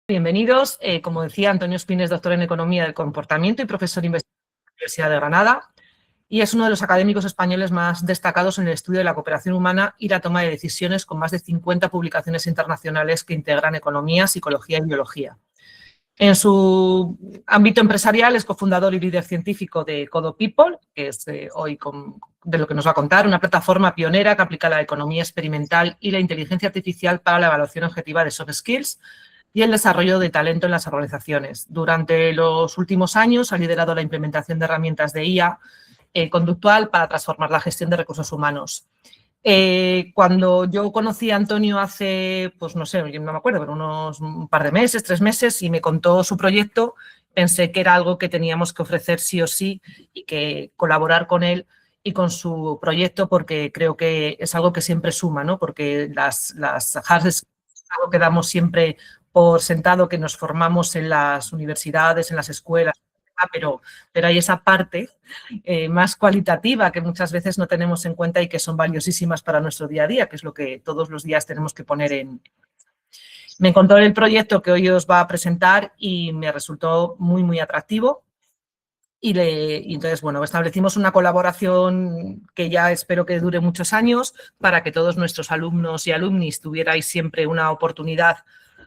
Bienvenidos. Como decía, Antonio Espín es doctor en Economía del Comportamiento y profesor investigador en la Universidad de Granada, y es uno de los académicos españoles más destacados en el estudio de la cooperación humana y la toma de decisiones, con más de 50 publicaciones internacionales que integran economía, psicología y biología. En su ámbito empresarial es cofundador y líder científico de Codo People, que es hoy de lo que nos va a contar, una plataforma pionera que aplica la economía experimental y la inteligencia artificial para la evaluación objetiva de soft skills y el desarrollo de talento en las organizaciones. Durante los últimos años ha liderado la implementación de herramientas de IA conductual para transformar la gestión de recursos humanos. Cuando yo conocí a Antonio hace, pues no sé, no me acuerdo, pero un par de meses, 3 meses, y me contó su proyecto, pensé que era algo que teníamos que ofrecer sí o sí y que colaborar con él y con su proyecto, porque creo que es algo que siempre suma, ¿no? Porque las hard skills es algo que damos siempre por sentado, que nos formamos en las universidades, en las escuelas, pero hay esa parte más cualitativa que muchas veces no tenemos en cuenta y que son valiosísimas para nuestro día a día, que es lo que todos los días tenemos que poner en... Me encontró el proyecto que hoy os va a presentar y me resultó muy, muy atractivo. Y entonces, bueno, establecimos una colaboración que ya espero que dure muchos años, para que todos nuestros alumnos y alumnis tuvierais siempre una oportunidad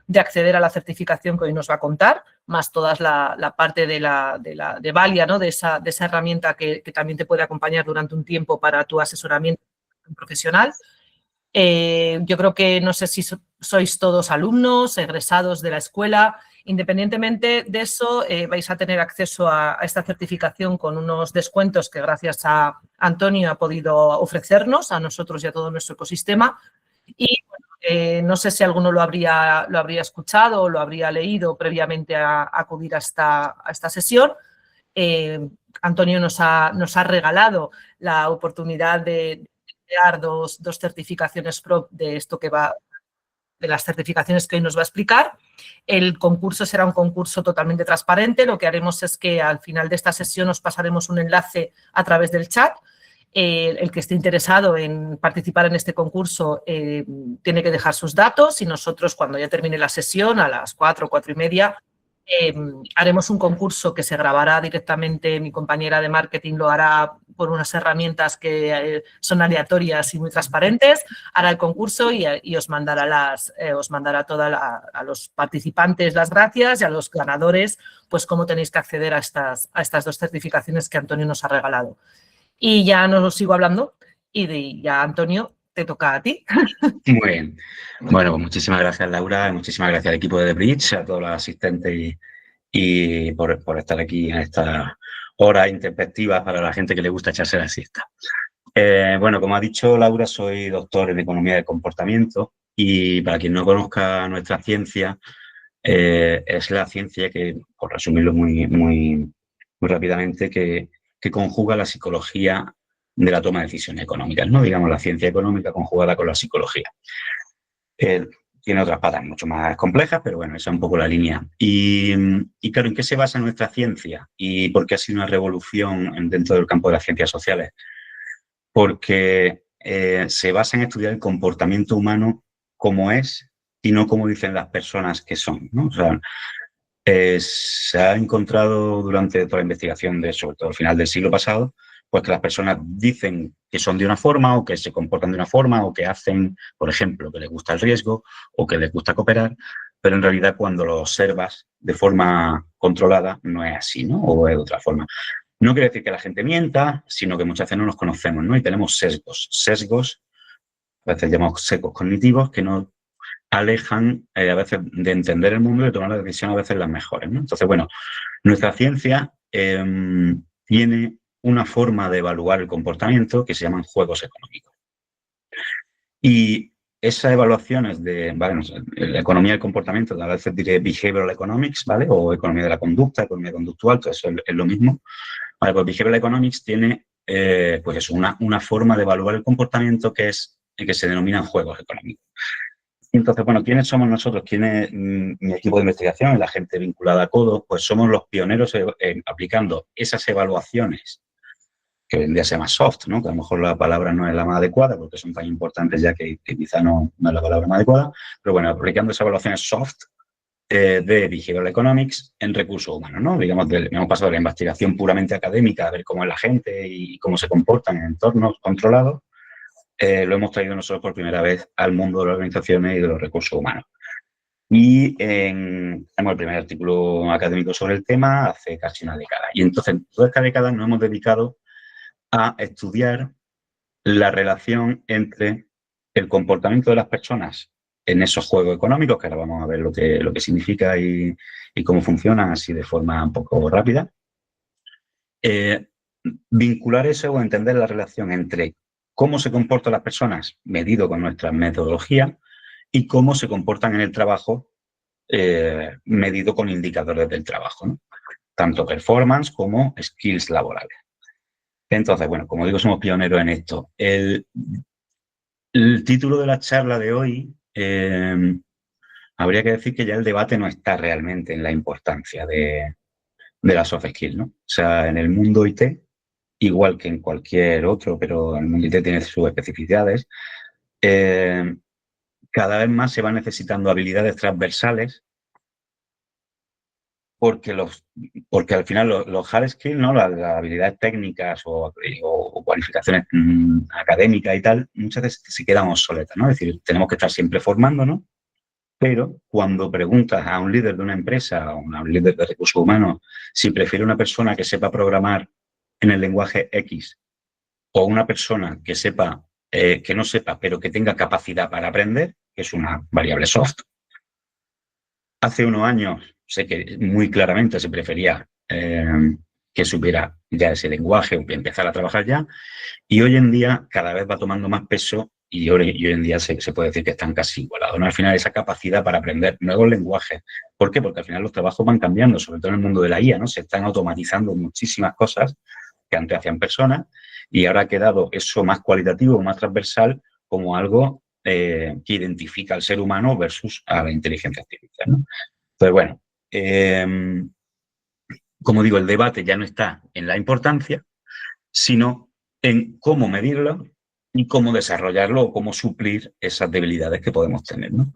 de acceder a la certificación que hoy nos va a contar, más toda la parte de Valia, ¿no? de esa herramienta que también te puede acompañar durante un tiempo para tu asesoramiento profesional. Yo creo que no sé si sois todos alumnos, egresados de la escuela. Independientemente de eso, vais a tener acceso a esta certificación con unos descuentos que gracias a Antonio ha podido ofrecernos, a nosotros y a todo nuestro ecosistema. Y bueno, no sé si alguno lo habría escuchado o lo habría leído previamente a acudir a esta sesión. Antonio nos ha regalado la oportunidad de crear dos certificaciones pro de esto que va, de las certificaciones que hoy nos va a explicar. El concurso será un concurso totalmente transparente. Lo que haremos es que al final de esta sesión os pasaremos un enlace a través del chat. El que esté interesado en participar en este concurso tiene que dejar sus datos y nosotros, cuando ya termine la sesión, a las 4, 4:30, haremos un concurso que se grabará directamente. Mi compañera de marketing lo hará por unas herramientas que son aleatorias y muy transparentes. Hará el concurso y os mandará a los participantes las gracias, y a los ganadores pues cómo tenéis que acceder a estas 2 certificaciones que Antonio nos ha regalado. Y ya no os sigo hablando y ya, Antonio, te toca a ti. Muy bien. Bueno, pues muchísimas gracias, Laura, muchísimas gracias al equipo de The Bridge, a todos los asistentes y por estar aquí en esta hora intempestiva para la gente que le gusta echarse la siesta. Bueno, como ha dicho Laura, soy doctor en Economía del Comportamiento, y para quien no conozca nuestra ciencia, es la ciencia que, por resumirlo muy rápidamente, que conjuga la psicología de la toma de decisiones económicas, ¿no? Digamos, la ciencia económica conjugada con la psicología. Tiene otras patas mucho más complejas, pero bueno, esa es un poco la línea. Y claro, ¿en qué se basa nuestra ciencia? ¿Y por qué ha sido una revolución dentro del campo de las ciencias sociales? Porque se basa en estudiar el comportamiento humano como es y no como dicen las personas que son, ¿no? O sea, se ha encontrado durante toda la investigación, sobre todo al final del siglo pasado, pues que las personas dicen que son de una forma, o que se comportan de una forma, o que hacen, por ejemplo, que les gusta el riesgo o que les gusta cooperar, pero en realidad cuando lo observas de forma controlada no es así, ¿no? O es de otra forma. No quiere decir que la gente mienta, sino que muchas veces no nos conocemos, ¿no? Y tenemos sesgos, a veces llamamos sesgos cognitivos, que nos alejan a veces de entender el mundo y de tomar las decisiones a veces las mejores, ¿no? Entonces, bueno, nuestra ciencia tiene una forma de evaluar el comportamiento que se llaman juegos económicos. Y esas evaluaciones de, ¿vale? No sé, la economía del comportamiento, a veces diré behavioral economics, ¿vale? O economía de la conducta, economía conductual, todo eso es lo mismo. Vale, pues behavioral economics tiene pues eso, una forma de evaluar el comportamiento que se denominan juegos económicos. Entonces, bueno, ¿quiénes somos nosotros? ¿Quién es mi equipo de investigación? La gente vinculada a Codo, pues somos los pioneros aplicando esas evaluaciones, que vendría a ser más soft, ¿no? Que a lo mejor la palabra no es la más adecuada porque son tan importantes ya que quizá no es la palabra más adecuada, pero bueno, aplicando esas evaluaciones soft de Behavioral Economics en recursos humanos, ¿no? Digamos, hemos pasado de la investigación puramente académica, a ver cómo es la gente y cómo se comportan en entornos controlados, lo hemos traído nosotros por primera vez al mundo de las organizaciones y de los recursos humanos. Y tenemos el primer artículo académico sobre el tema hace casi una década. Y entonces, toda esta década nos hemos dedicado a estudiar la relación entre el comportamiento de las personas en esos juegos económicos, que ahora vamos a ver lo que significa y cómo funcionan así de forma un poco rápida. Vincular eso o entender la relación entre cómo se comportan las personas medido con nuestra metodología y cómo se comportan en el trabajo medido con indicadores del trabajo, ¿no? Tanto performance como skills laborales. Entonces, bueno, como digo, somos pioneros en esto. El título de la charla de hoy, habría que decir que ya el debate no está realmente en la importancia de las soft skills, ¿no? O sea, en el mundo IT, igual que en cualquier otro, pero el mundo IT tiene sus especificidades, cada vez más se van necesitando habilidades transversales porque al final los hard skills, ¿no? Las habilidades técnicas o cualificaciones académicas y tal, muchas veces se quedan obsoletas, ¿no? Es decir, tenemos que estar siempre formándonos, pero cuando preguntas a un líder de una empresa o a un líder de recursos humanos si prefiere una persona que sepa programar en el lenguaje X o una persona que sepa, que no sepa, pero que tenga capacidad para aprender, que es una variable soft. Hace unos años sé que muy claramente se prefería que supiera ya ese lenguaje o que empezara a trabajar ya, y hoy en día cada vez va tomando más peso y hoy en día se puede decir que están casi igualados, ¿no? Al final esa capacidad para aprender nuevos lenguajes. ¿Por qué? Porque al final los trabajos van cambiando, sobre todo en el mundo de la IA, ¿no? Se están automatizando muchísimas cosas que antes hacían personas y ahora ha quedado eso más cualitativo, más transversal, como algo que identifica al ser humano versus a la inteligencia artificial, ¿no? Entonces, bueno, como digo, el debate ya no está en la importancia, sino en cómo medirlo y cómo desarrollarlo o cómo suplir esas debilidades que podemos tener, ¿no?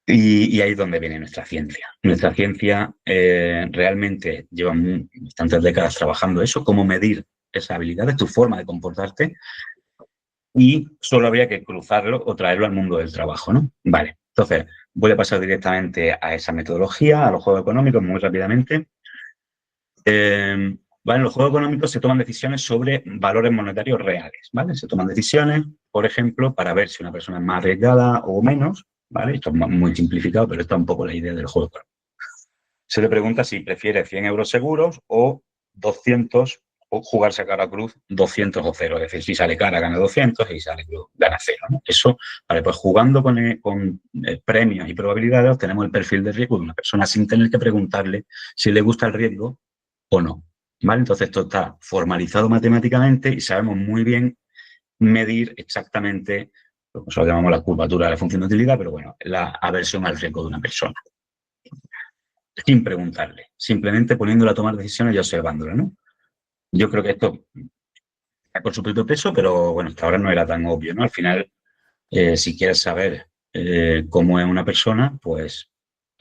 Y ahí es donde viene nuestra ciencia. Nuestra ciencia realmente lleva bastantes décadas trabajando eso, cómo medir esas habilidades, tu forma de comportarte, y solo habría que cruzarlo o traerlo al mundo del trabajo, ¿no? Vale, entonces voy a pasar directamente a esa metodología, a los juegos económicos, muy rápidamente. Vale, en los juegos económicos se toman decisiones sobre valores monetarios reales, ¿vale? Se toman decisiones, por ejemplo, para ver si una persona es más arriesgada o menos, ¿vale? Esto es muy simplificado, pero esta es un poco la idea del juego económico. Se le pregunta si prefiere 100 euros seguros o 200, o jugarse a cara cruz 200 o 0. Es decir, si sale cara gana 200 y si sale cruz gana 0, ¿no? Eso, vale, pues jugando con premios y probabilidades obtenemos el perfil de riesgo de una persona sin tener que preguntarle si le gusta el riesgo o no, ¿vale? Entonces esto está formalizado matemáticamente y sabemos muy bien medir exactamente lo que nosotros llamamos la curvatura de la función de utilidad, pero bueno, la aversión al riesgo de una persona. Sin preguntarle, simplemente poniéndola a tomar decisiones y observándola, ¿no? Yo creo que esto es por su propio peso, pero bueno, hasta ahora no era tan obvio, ¿no? Al final, si quieres saber cómo es una persona, pues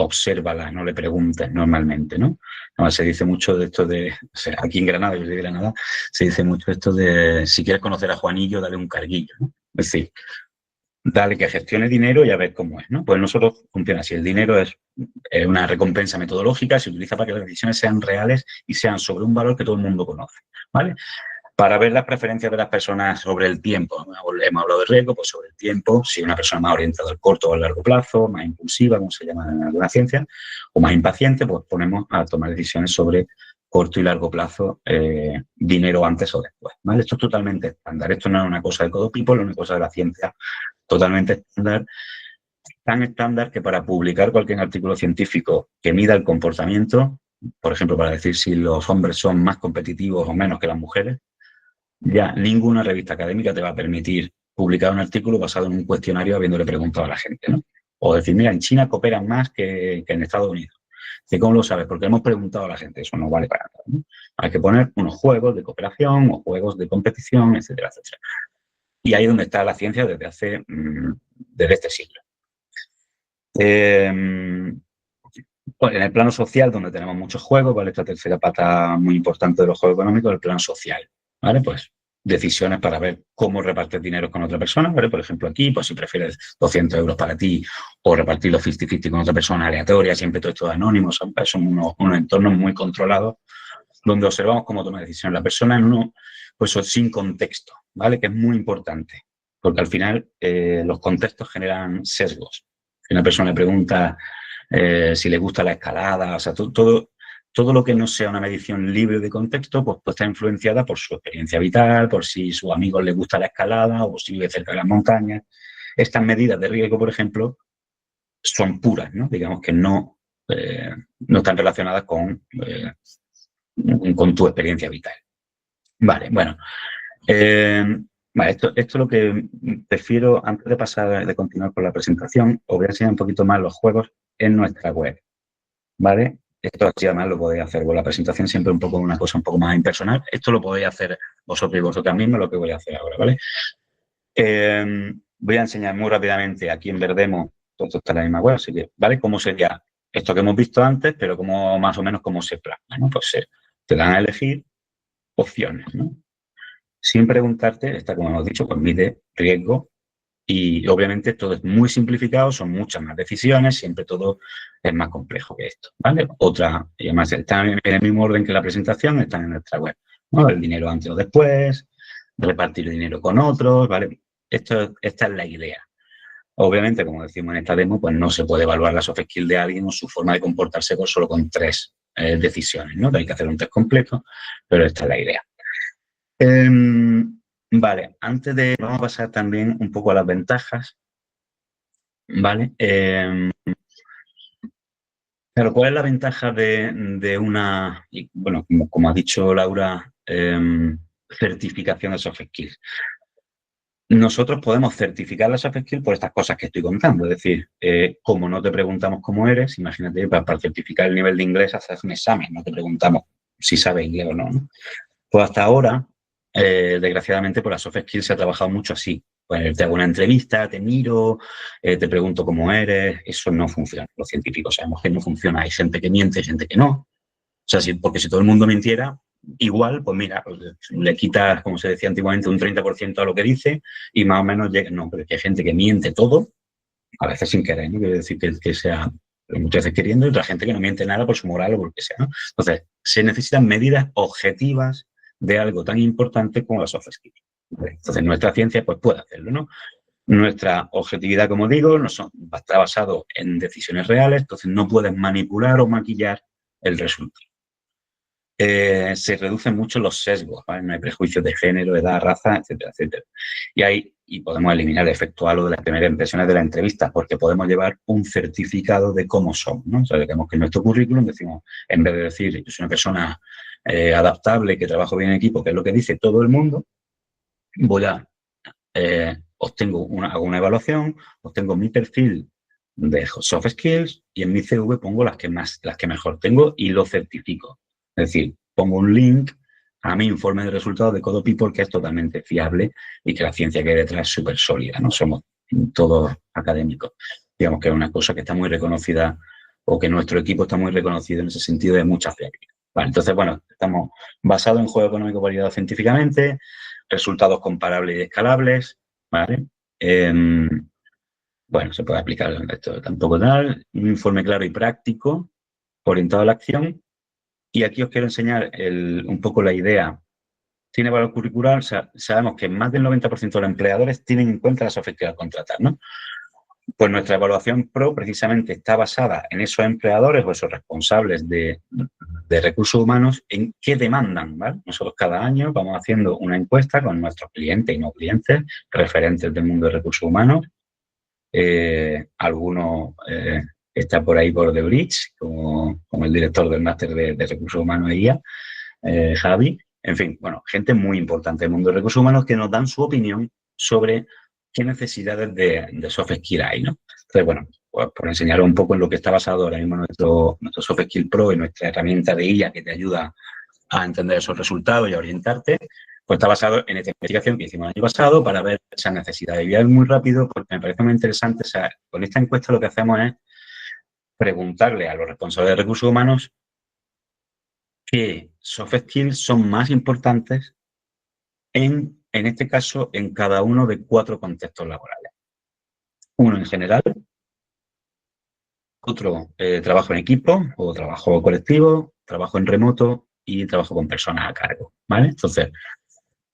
obsérvala, no le preguntes normalmente, ¿no? Además, se dice mucho de esto de, o sea, aquí en Granada, yo soy de Granada, se dice mucho esto de, si quieres conocer a Juanillo, dale un carguillo, ¿no? Es decir, dale que gestione dinero y a ver cómo es, ¿no? Pues nosotros funciona así, el dinero es una recompensa metodológica, se utiliza para que las decisiones sean reales y sean sobre un valor que todo el mundo conoce, ¿vale? Para ver las preferencias de las personas sobre el tiempo. Hemos hablado de riesgo, pues sobre el tiempo, si una persona más orientada al corto o al largo plazo, más impulsiva, como se llama en alguna ciencia, o más impaciente, pues ponemos a tomar decisiones sobre corto y largo plazo, dinero antes o después, ¿vale? Esto es totalmente estándar. Esto no es una cosa de Code People, es una cosa de la ciencia totalmente estándar. Tan estándar que para publicar cualquier artículo científico que mida el comportamiento, por ejemplo, para decir si los hombres son más competitivos o menos que las mujeres, ya ninguna revista académica te va a permitir publicar un artículo basado en un cuestionario habiéndole preguntado a la gente, ¿no? O decir, mira, en China cooperan más que en Estados Unidos. ¿Cómo lo sabes? Porque hemos preguntado a la gente. Eso no vale para nada, ¿no? Hay que poner unos juegos de cooperación o juegos de competición, etcétera, etcétera. Y ahí es donde está la ciencia desde este siglo. Pues en el plano social, donde tenemos muchos juegos, ¿vale? Esta tercera pata muy importante de los juegos económicos, el plano social, ¿vale? Pues decisiones para ver cómo repartes dinero con otra persona, ¿vale? Por ejemplo, aquí, pues si prefieres 200 euros para ti o repartirlo 50-50 con otra persona aleatoria, siempre todo esto anónimo, son unos entornos muy controlados donde observamos cómo toma decisión la persona en uno, pues sin contexto, ¿vale? Que es muy importante, porque al final los contextos generan sesgos. Si una persona le pregunta si le gusta la escalada, o sea, todo lo que no sea una medición libre de contexto, pues está influenciada por su experiencia vital, por si a sus amigos les gusta la escalada o si vive cerca de las montañas. Estas medidas de riesgo, por ejemplo, son puras, ¿no? Digamos que no están relacionadas con tu experiencia vital. Vale, bueno. Vale, esto es lo que prefiero, antes de continuar con la presentación, os voy a enseñar un poquito más los juegos en nuestra web, ¿vale? Esto así además lo podéis hacer con la presentación, siempre un poco una cosa un poco más impersonal. Esto lo podéis hacer vosotros y vosotras mismos, lo que voy a hacer ahora, ¿vale? Voy a enseñar muy rápidamente aquí en Verdemo, todo esto está en la misma web, así que, ¿vale? Cómo sería esto que hemos visto antes, pero como más o menos cómo se plasma, ¿no? Pues te dan a elegir opciones, ¿no? Sin preguntarte, está como hemos dicho, pues mide riesgo y obviamente todo es muy simplificado, son muchas más decisiones, siempre todo es más complejo que esto, ¿vale? Otra, y además están en el mismo orden que la presentación, están en nuestra web, ¿no? El dinero antes o después, repartir el dinero con otros, ¿vale? Esta es la idea. Obviamente, como decimos en esta demo, pues no se puede evaluar la soft skill de alguien o su forma de comportarse solo con 3 decisiones, ¿no? Hay que hacer un test completo, pero esta es la idea. Vale, vamos a pasar también un poco a las ventajas, ¿vale? Pero ¿cuál es la ventaja de una, bueno, como ha dicho Laura, certificación de soft skills? Nosotros podemos certificar la soft skill por estas cosas que estoy contando, es decir, como no te preguntamos cómo eres, imagínate, para certificar el nivel de inglés haces un examen, no te preguntamos si sabes inglés o no, ¿no? Pues hasta ahora, desgraciadamente, por las soft skills se ha trabajado mucho así. Pues te hago una entrevista, te miro, te pregunto cómo eres. Eso no funciona. Los científicos sabemos que no funciona. Hay gente que miente, hay gente que no. O sea, porque si todo el mundo mintiera, igual, pues mira, pues le quitas, como se decía antiguamente, un 30% a lo que dice y más o menos llega. No, pero es que hay gente que miente todo, a veces sin querer, ¿no? Quiere decir que sea, muchas veces queriendo, y otra gente que no miente nada por su moral o por lo que sea, ¿no? Entonces, se necesitan medidas objetivas de algo tan importante como la soft skills. Entonces, nuestra ciencia pues puede hacerlo, ¿no? Nuestra objetividad, como digo, está basado en decisiones reales, entonces no puedes manipular o maquillar el resultado. Se reducen mucho los sesgos, ¿vale? No hay prejuicios de género, edad, raza, etcétera, etcétera. Y podemos eliminar el efecto halo de las primeras impresiones de la entrevista, porque podemos llevar un certificado de cómo somos, ¿no? O sea, digamos que en nuestro currículum decimos, en vez de decir, yo soy una persona adaptable, que trabajo bien en equipo, que es lo que dice todo el mundo, hago una evaluación, obtengo mi perfil de soft skills y en mi CV pongo las que mejor tengo y lo certifico. Es decir, pongo un link a mi informe de resultados de Codo People que es totalmente fiable y que la ciencia que hay detrás es súper sólida, no somos todos académicos. Digamos que es una cosa que está muy reconocida o que nuestro equipo está muy reconocido en ese sentido de mucha fiabilidad. Vale, entonces, bueno, estamos basados en juego económico validado científicamente, resultados comparables y escalables, ¿vale? Bueno, se puede aplicar esto tampoco tal, un informe claro y práctico, orientado a la acción. Y aquí os quiero enseñar un poco la idea. Tiene valor curricular, o sea, sabemos que más del 90% de los empleadores tienen en cuenta la soft skills al contratar, ¿no? Pues nuestra evaluación PRO precisamente está basada en esos empleadores o esos responsables de recursos humanos en qué demandan, ¿vale? Nosotros cada año vamos haciendo una encuesta con nuestros clientes y no clientes, referentes del mundo de recursos humanos. Algunos están por ahí por The Bridge, como el director del máster de recursos humanos de IA, Javi. En fin, bueno, gente muy importante del mundo de recursos humanos que nos dan su opinión sobre qué necesidades de soft skill hay, ¿no? Entonces, bueno, pues por enseñaros un poco en lo que está basado ahora mismo nuestro Soft Skill Pro y nuestra herramienta de IA que te ayuda a entender esos resultados y a orientarte, pues está basado en esta investigación que hicimos el año pasado para ver esas necesidades. Y voy a ir muy rápido porque me parece muy interesante. O sea, con esta encuesta lo que hacemos es preguntarle a los responsables de recursos humanos qué soft skills son más importantes en este caso, en cada uno de 4 contextos laborales. Uno en general, otro trabajo en equipo o trabajo colectivo, trabajo en remoto y trabajo con personas a cargo, ¿vale? Entonces,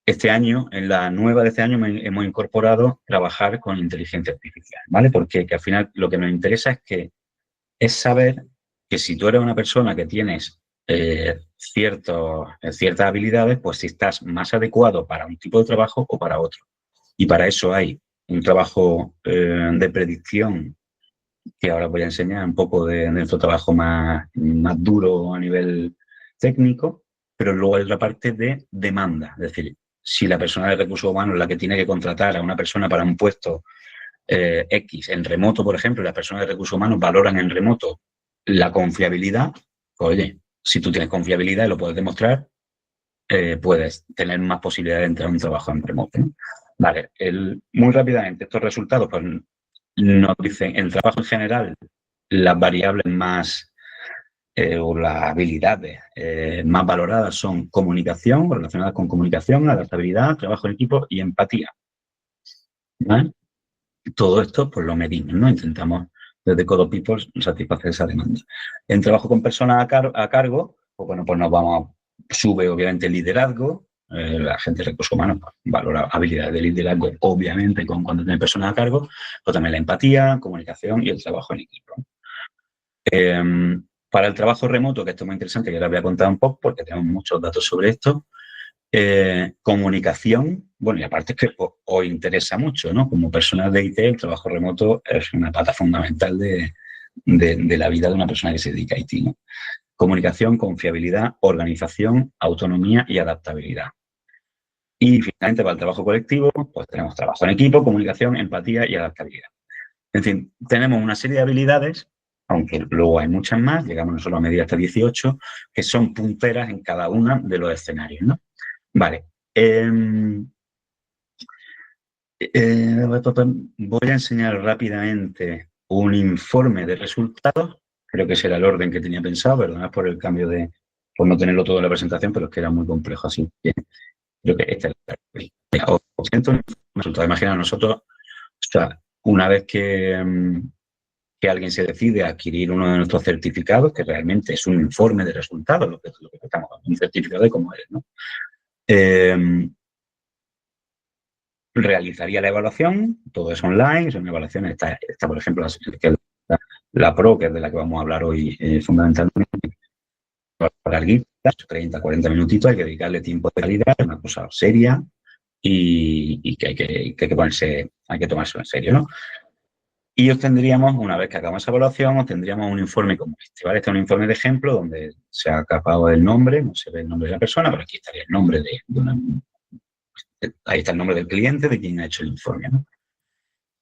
este año, en la nueva de este año, hemos incorporado trabajar con inteligencia artificial, ¿vale? Porque que al final lo que nos interesa es saber que si tú eres una persona que tienes ciertas habilidades, pues si estás más adecuado para un tipo de trabajo o para otro. Y para eso hay un trabajo de predicción, que ahora voy a enseñar un poco de nuestro trabajo más duro a nivel técnico, pero luego hay otra parte de demanda. Es decir, si la persona de recursos humanos es la que tiene que contratar a una persona para un puesto X en remoto, por ejemplo, y las personas de recursos humanos valoran en remoto la confiabilidad, pues, oye, si tú tienes confiabilidad y lo puedes demostrar, puedes tener más posibilidad de entrar a un trabajo en remoto, ¿no? Vale, muy rápidamente, estos resultados pues, nos dicen, en el trabajo en general, las variables más o las habilidades más valoradas son comunicación, relacionadas con comunicación, adaptabilidad, trabajo en equipo y empatía, ¿vale? Todo esto pues lo medimos, ¿no? Intentamos desde Codo People satisfacer esa demanda. En trabajo con personas a cargo, pues bueno, pues nos vamos, sube obviamente el liderazgo, la gente de recursos humanos pues, valora habilidades de liderazgo, obviamente, cuando tiene personas a cargo, pero también la empatía, comunicación y el trabajo en equipo. Para el trabajo remoto, que esto es muy interesante, que ahora voy a contar un poco porque tenemos muchos datos sobre esto, comunicación, bueno, y aparte es que os interesa mucho, ¿no? Como personal de IT, el trabajo remoto es una pata fundamental de la vida de una persona que se dedica a IT, ¿no? Comunicación, confiabilidad, organización, autonomía y adaptabilidad. Y finalmente, para el trabajo colectivo, pues tenemos trabajo en equipo, comunicación, empatía y adaptabilidad. En fin, tenemos una serie de habilidades, aunque luego hay muchas más, llegamos nosotros a medir hasta 18, que son punteras en cada uno de los escenarios, ¿no? Vale. Voy a enseñar rápidamente un informe de resultados. Creo que será el orden que tenía pensado. Perdonad por el cambio por no tenerlo todo en la presentación, pero es que era muy complejo así. Creo que este es el resultado. Imagina nosotros, o sea, una vez que alguien se decide a adquirir uno de nuestros certificados, que realmente es un informe de resultados, lo que estamos hablando, un certificado de cómo eres, ¿no? Realizaría la evaluación, todo es online, son evaluaciones, está por ejemplo, la PRO, que es de la que vamos a hablar hoy fundamentalmente, larguita, 30, 40 minutitos, hay que dedicarle tiempo de calidad, es una cosa seria y que hay que tomárselo en serio, ¿no? Y obtendríamos, una vez que hagamos esa evaluación, obtendríamos un informe como este, ¿vale? Este es un informe de ejemplo donde se ha capado el nombre, no se ve el nombre de la persona, pero aquí estaría el nombre ahí está el nombre del cliente, de quien ha hecho el informe, ¿no?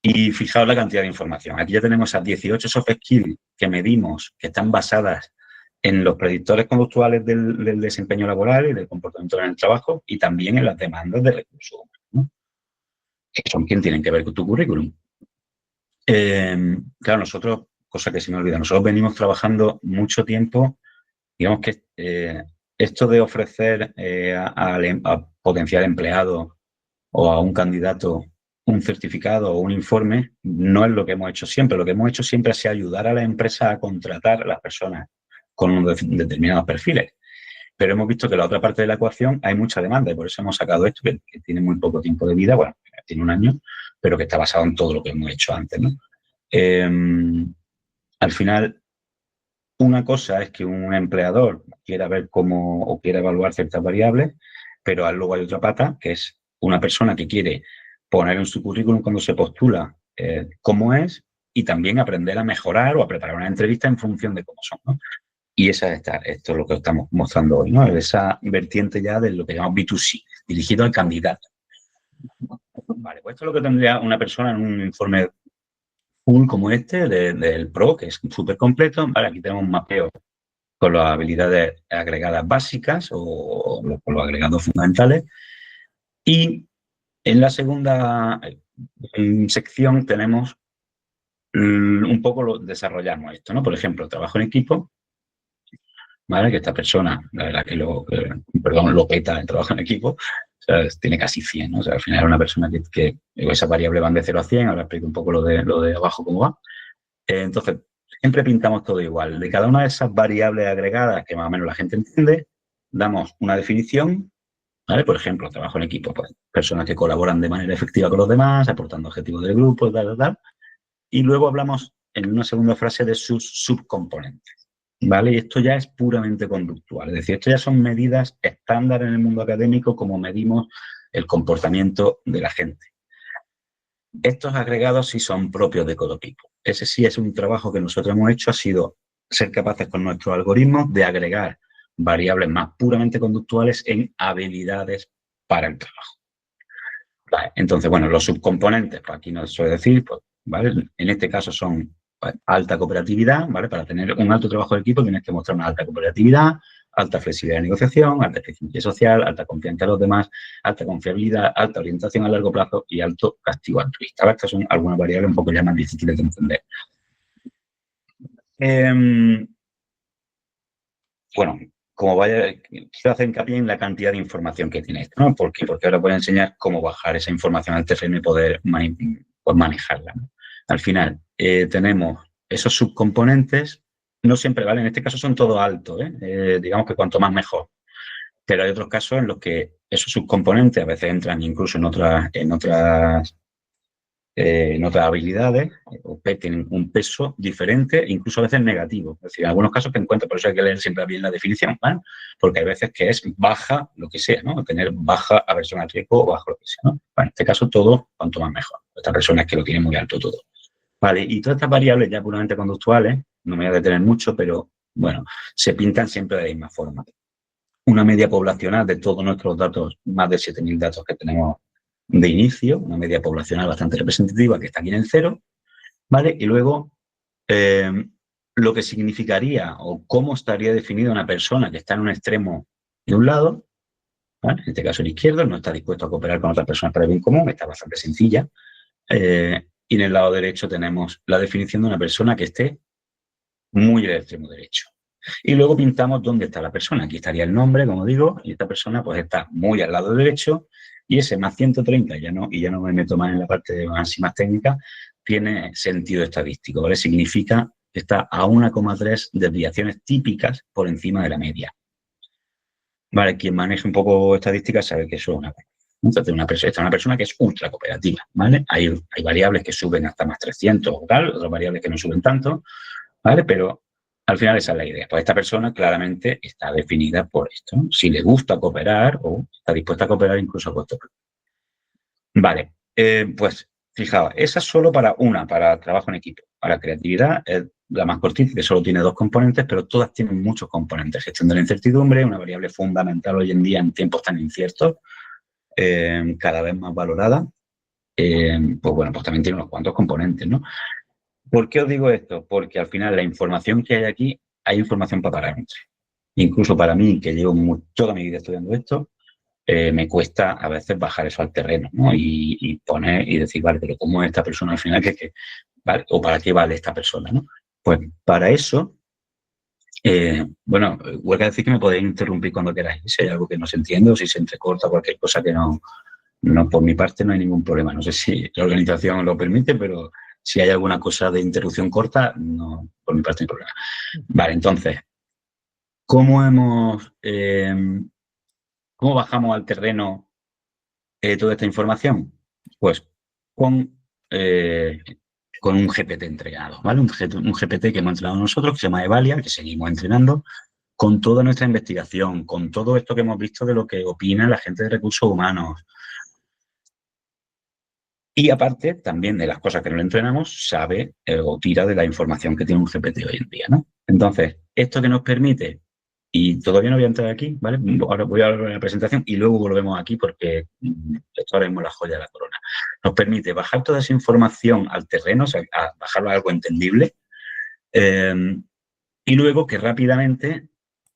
Y fijaos la cantidad de información. Aquí ya tenemos esas 18 soft skills que medimos, que están basadas en los predictores conductuales del desempeño laboral y del comportamiento en el trabajo y también en las demandas de recursos humanos, ¿no? Que son quienes tienen que ver con tu currículum. Claro, nosotros, cosa que se me olvida, nosotros venimos trabajando mucho tiempo, digamos que esto de ofrecer a potencial empleado o a un candidato un certificado o un informe no es lo que hemos hecho siempre. Lo que hemos hecho siempre es ayudar a la empresa a contratar a las personas con unos determinados perfiles. Pero hemos visto que en la otra parte de la ecuación hay mucha demanda y por eso hemos sacado esto, que tiene muy poco tiempo de vida, bueno, tiene un año, pero que está basado en todo lo que hemos hecho antes, ¿no? Al final, una cosa es que un empleador quiera ver cómo o quiera evaluar ciertas variables, pero luego hay otra pata, que es una persona que quiere poner en su currículum cuando se postula cómo es y también aprender a mejorar o a preparar una entrevista en función de cómo son, ¿no? Y esto es lo que estamos mostrando hoy, ¿no? Esa vertiente ya de lo que llamamos B2C, dirigido al candidato. Vale, pues esto es lo que tendría una persona en un informe full como este del PRO, que es súper completo. Vale, aquí tenemos un mapeo con las habilidades agregadas básicas o con los agregados fundamentales. Y en la segunda sección tenemos un poco lo desarrollamos esto, ¿no? Por ejemplo, trabajo en equipo, ¿vale? Que esta persona, la verdad que lo peta en trabajo en equipo, o sea, tiene casi 100, ¿no? O sea, al final es una persona que esas variables van de 0 a 100, ahora explico un poco lo de abajo cómo va. Entonces, siempre pintamos todo igual. De cada una de esas variables agregadas que más o menos la gente entiende, damos una definición, ¿vale? Por ejemplo, trabajo en equipo, pues personas que colaboran de manera efectiva con los demás, aportando objetivos del grupo, tal. Y luego hablamos en una segunda frase de sus subcomponentes, ¿vale? Y esto ya es puramente conductual. Es decir, esto ya son medidas estándar en el mundo académico como medimos el comportamiento de la gente. Estos agregados sí son propios de Codotipo. Ese sí es un trabajo que nosotros hemos hecho, ha sido ser capaces con nuestros algoritmos de agregar variables más puramente conductuales en habilidades para el trabajo. Vale, entonces, bueno, los subcomponentes, pues aquí nos suele decir, pues, ¿vale? En este caso son pues, alta cooperatividad, ¿vale? Para tener un alto trabajo de equipo tienes que mostrar una alta cooperatividad, alta flexibilidad de negociación, alta eficiencia social, alta confianza en los demás, alta confiabilidad, alta orientación a largo plazo y alto castigo altruista. Estas son algunas variables un poco ya más difíciles de entender. Bueno, como vaya, quiero hacer hincapié en la cantidad de información que tiene esto, ¿no? ¿Por qué? Porque ahora voy a enseñar cómo bajar esa información al terreno y poder pues manejarla, ¿no? Al final, tenemos esos subcomponentes, no siempre, ¿vale? En este caso son todos altos, digamos que cuanto más mejor. Pero hay otros casos en los que esos subcomponentes a veces entran incluso en otras habilidades o tienen un peso diferente, incluso a veces negativo. Es decir, en algunos casos te encuentras, por eso hay que leer siempre bien la definición, ¿vale? Porque hay veces que es baja lo que sea, ¿no? Tener baja aversión al riesgo o bajo lo que sea, ¿no? Bueno, en este caso todo, cuanto más mejor. Esta persona es que lo tiene muy alto todo. Vale, y todas estas variables ya puramente conductuales, no me voy a detener mucho, pero bueno, se pintan siempre de la misma forma. Una media poblacional de todos nuestros datos, más de 7.000 datos que tenemos de inicio, una media poblacional bastante representativa que está aquí en el 0, ¿vale? Y luego, lo que significaría o cómo estaría definida una persona que está en un extremo de un lado, ¿vale? En este caso el izquierdo, no está dispuesto a cooperar con otras personas para el bien común, está bastante sencilla. Y en el lado derecho tenemos la definición de una persona que esté muy en el extremo derecho. Y luego pintamos dónde está la persona. Aquí estaría el nombre, como digo, y esta persona pues está muy al lado derecho y ese más 130, ya no me meto más en la parte más técnica, tiene sentido estadístico, ¿vale? Significa que está a 1,3 desviaciones típicas por encima de la media. Vale, quien maneje un poco estadística sabe que eso es una cosa. Entonces, esta es una persona que es ultra cooperativa, ¿vale? Hay variables que suben hasta más 300 o tal, otras variables que no suben tanto, ¿vale? Pero al final esa es la idea. Pues esta persona claramente está definida por esto, ¿no? Si le gusta cooperar o está dispuesta a cooperar incluso a costo. Vale, pues fijaos, esa es solo para trabajo en equipo. Para creatividad es la más cortita, que solo tiene 2 componentes, pero todas tienen muchos componentes. Gestión de la incertidumbre, una variable fundamental hoy en día en tiempos tan inciertos, cada vez más valorada. Pues bueno, pues también tiene unos cuantos componentes, ¿no? ¿Por qué os digo esto? Porque al final la información que hay aquí, hay información para parámetros. Incluso para mí, que llevo toda mi vida estudiando esto, me cuesta a veces bajar eso al terreno, ¿no? Y poner y decir, vale, pero ¿cómo es esta persona al final? ¿Vale? ¿O para qué vale esta persona, no? Pues para eso, bueno, huelga decir que me podéis interrumpir cuando queráis. Si hay algo que no se entiende o si se entrecorta cualquier cosa que no, por mi parte no hay ningún problema. No sé si la organización lo permite, pero si hay alguna cosa de interrupción corta, no, por mi parte no hay problema. Vale, entonces, ¿cómo bajamos al terreno toda esta información? Pues con un GPT entrenado, ¿vale? Un GPT que hemos entrenado nosotros, que se llama Evalia, que seguimos entrenando, con toda nuestra investigación, con todo esto que hemos visto de lo que opina la gente de recursos humanos. Y aparte, también de las cosas que no le entrenamos, sabe o tira de la información que tiene un GPT hoy en día, ¿no? Entonces, esto que nos permite, y todavía no voy a entrar aquí, ¿vale? Ahora voy a hablar de la presentación y luego volvemos aquí porque esto ahora mismo es la joya de la corona. Nos permite bajar toda esa información al terreno, o sea, a bajarlo a algo entendible, y luego que rápidamente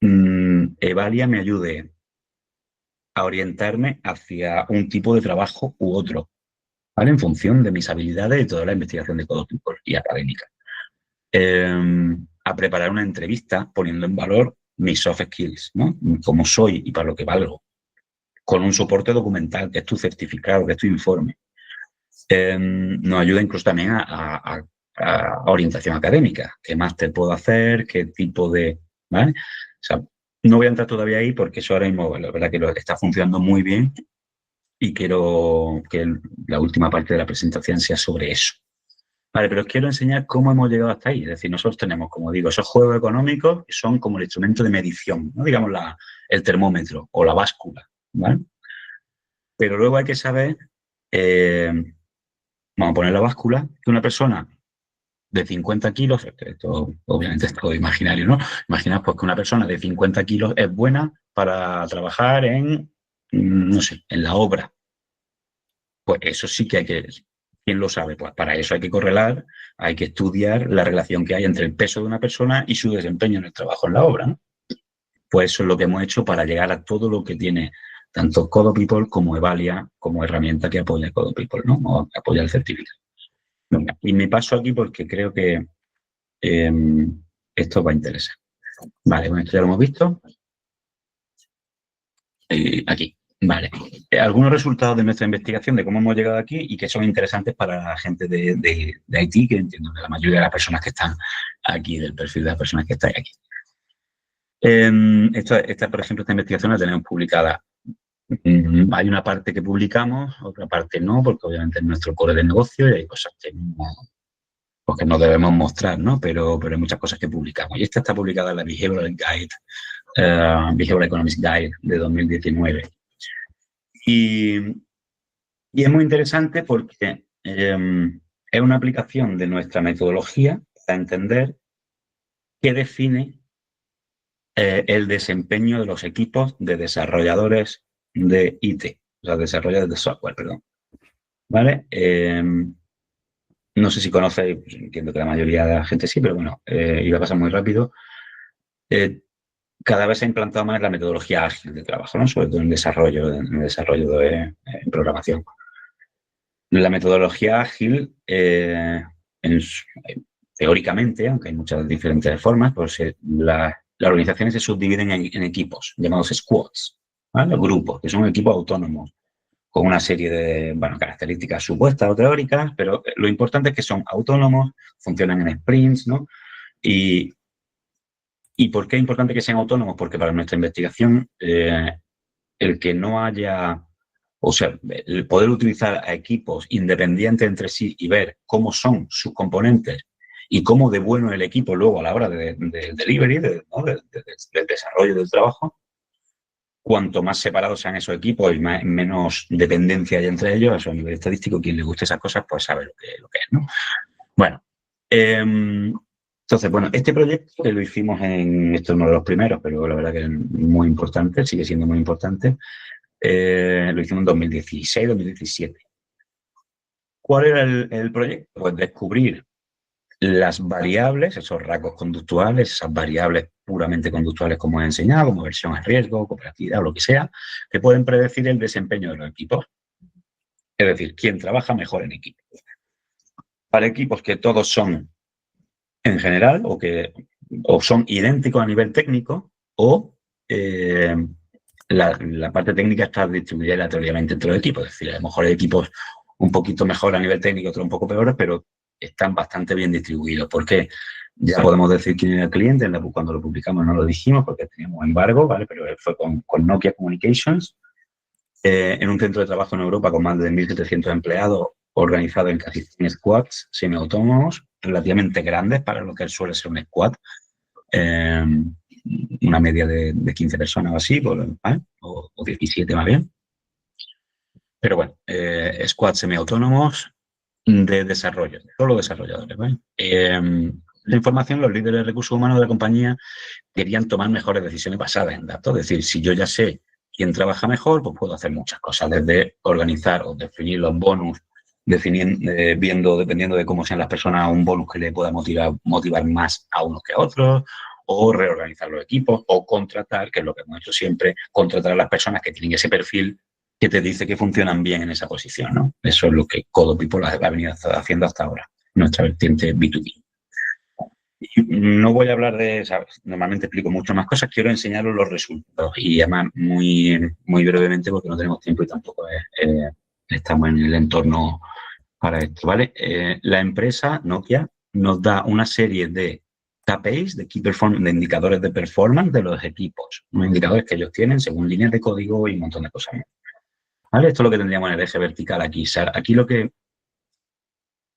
Evalia me ayude a orientarme hacia un tipo de trabajo u otro. ¿vale? En función de mis habilidades y toda la investigación de Code People y académica. A preparar una entrevista poniendo en valor mis soft skills, ¿no? Cómo soy y para lo que valgo, con un soporte documental, que es tu certificado, que es tu informe. Nos ayuda incluso también a orientación académica. ¿Qué máster puedo hacer? ¿Qué tipo de...? ¿Vale? O sea, no voy a entrar todavía ahí porque eso ahora mismo, la verdad que está funcionando muy bien y quiero que la última parte de la presentación sea sobre eso. Vale, pero os quiero enseñar cómo hemos llegado hasta ahí. Es decir, nosotros tenemos, como digo, esos juegos económicos que son como el instrumento de medición, ¿no? Digamos el termómetro o la báscula, ¿vale? Pero luego hay que saber, vamos a poner la báscula, que una persona de 50 kilos, esto obviamente es todo imaginario, ¿no? Imaginaos pues que una persona de 50 kilos es buena para trabajar en, no sé, en la obra. Pues eso sí que hay que... ¿Quién lo sabe? Pues para eso hay que correlar, hay que estudiar la relación que hay entre el peso de una persona y su desempeño en el trabajo en la obra, ¿no? Pues eso es lo que hemos hecho para llegar a todo lo que tiene tanto Code People como Evalia como herramienta que apoya Code People, ¿no? O apoya el certificado. Venga, y me paso aquí porque creo que esto va a interesar. Vale, bueno, esto ya lo hemos visto. Aquí. Vale. Algunos resultados de nuestra investigación de cómo hemos llegado aquí y que son interesantes para la gente de Haití, que entiendo que la mayoría de las personas que están aquí, del perfil de las personas que estáis aquí. Por ejemplo, esta investigación la tenemos publicada. Hay una parte que publicamos, otra parte no, porque obviamente es nuestro core de negocio y hay cosas que no debemos mostrar, ¿no? Pero hay muchas cosas que publicamos. Y esta está publicada en la Behavioral Economics Guide de 2019. Y es muy interesante porque es una aplicación de nuestra metodología para entender qué define el desempeño de los equipos de desarrolladores de IT, o sea, desarrolladores de software, perdón. ¿Vale? No sé si conocéis, pues entiendo que la mayoría de la gente sí, pero bueno, iba a pasar muy rápido. Cada vez se ha implantado más la metodología ágil de trabajo, ¿no? Sobre todo en el desarrollo de programación. La metodología ágil, teóricamente, aunque hay muchas diferentes formas, pues las organizaciones se subdividen en equipos llamados squads, ¿vale? Grupos, que son equipos autónomos, con una serie de características supuestas o teóricas, pero lo importante es que son autónomos, funcionan en sprints, ¿no? ¿Y por qué es importante que sean autónomos? Porque para nuestra investigación, el que no haya, o sea, el poder utilizar a equipos independientes entre sí y ver cómo son sus componentes y cómo de bueno el equipo luego a la hora del delivery, del desarrollo del trabajo, cuanto más separados sean esos equipos y menos dependencia hay entre ellos, eso a nivel estadístico, quien le guste esas cosas, pues sabe lo que es, ¿no? Bueno, entonces, bueno, este proyecto que lo hicimos esto es uno de los primeros, pero la verdad que es muy importante, sigue siendo muy importante, lo hicimos en 2016, 2017. ¿Cuál era el proyecto? Pues descubrir las variables, esos rasgos conductuales, esas variables puramente conductuales como he enseñado, como versión a riesgo, cooperatividad o lo que sea, que pueden predecir el desempeño de los equipos. Es decir, quién trabaja mejor en equipo. Para equipos que todos son en general o son idénticos a nivel técnico o la parte técnica está distribuida aleatoriamente entre los equipos. Es decir, a lo mejor hay equipos un poquito mejor a nivel técnico, otros un poco peores, pero están bastante bien distribuidos. Porque ya podemos decir quién era el cliente, cuando lo publicamos no lo dijimos porque teníamos embargo, ¿vale? Pero fue con Nokia Communications, en un centro de trabajo en Europa con más de 1.700 empleados, organizado en casi 100 squads semiautónomos, relativamente grandes para lo que suele ser un squad, una media de 15 personas o así, ¿vale? o 17 más bien. Pero bueno, squads semiautónomos de desarrollo, solo desarrolladores, ¿vale? La información, los líderes de recursos humanos de la compañía querían tomar mejores decisiones basadas en datos. Es decir, si yo ya sé quién trabaja mejor, pues puedo hacer muchas cosas, desde organizar o definir los bonus, dependiendo de cómo sean las personas, un bonus que le pueda motivar más a unos que a otros, o reorganizar los equipos, o contratar, que es lo que hemos hecho siempre, contratar a las personas que tienen ese perfil que te dice que funcionan bien en esa posición, ¿no? Eso es lo que Codo People ha venido haciendo hasta ahora, nuestra vertiente B2B. Y no voy a hablar de, ¿sabes? Normalmente explico mucho más cosas, quiero enseñaros los resultados y además muy brevemente porque no tenemos tiempo y tampoco estamos en el entorno para esto, ¿vale? La empresa Nokia nos da una serie de KPIs, de indicadores de performance de los equipos, unos indicadores que ellos tienen según líneas de código y un montón de cosas más. ¿Vale? Esto es lo que tendríamos en el eje vertical aquí. Aquí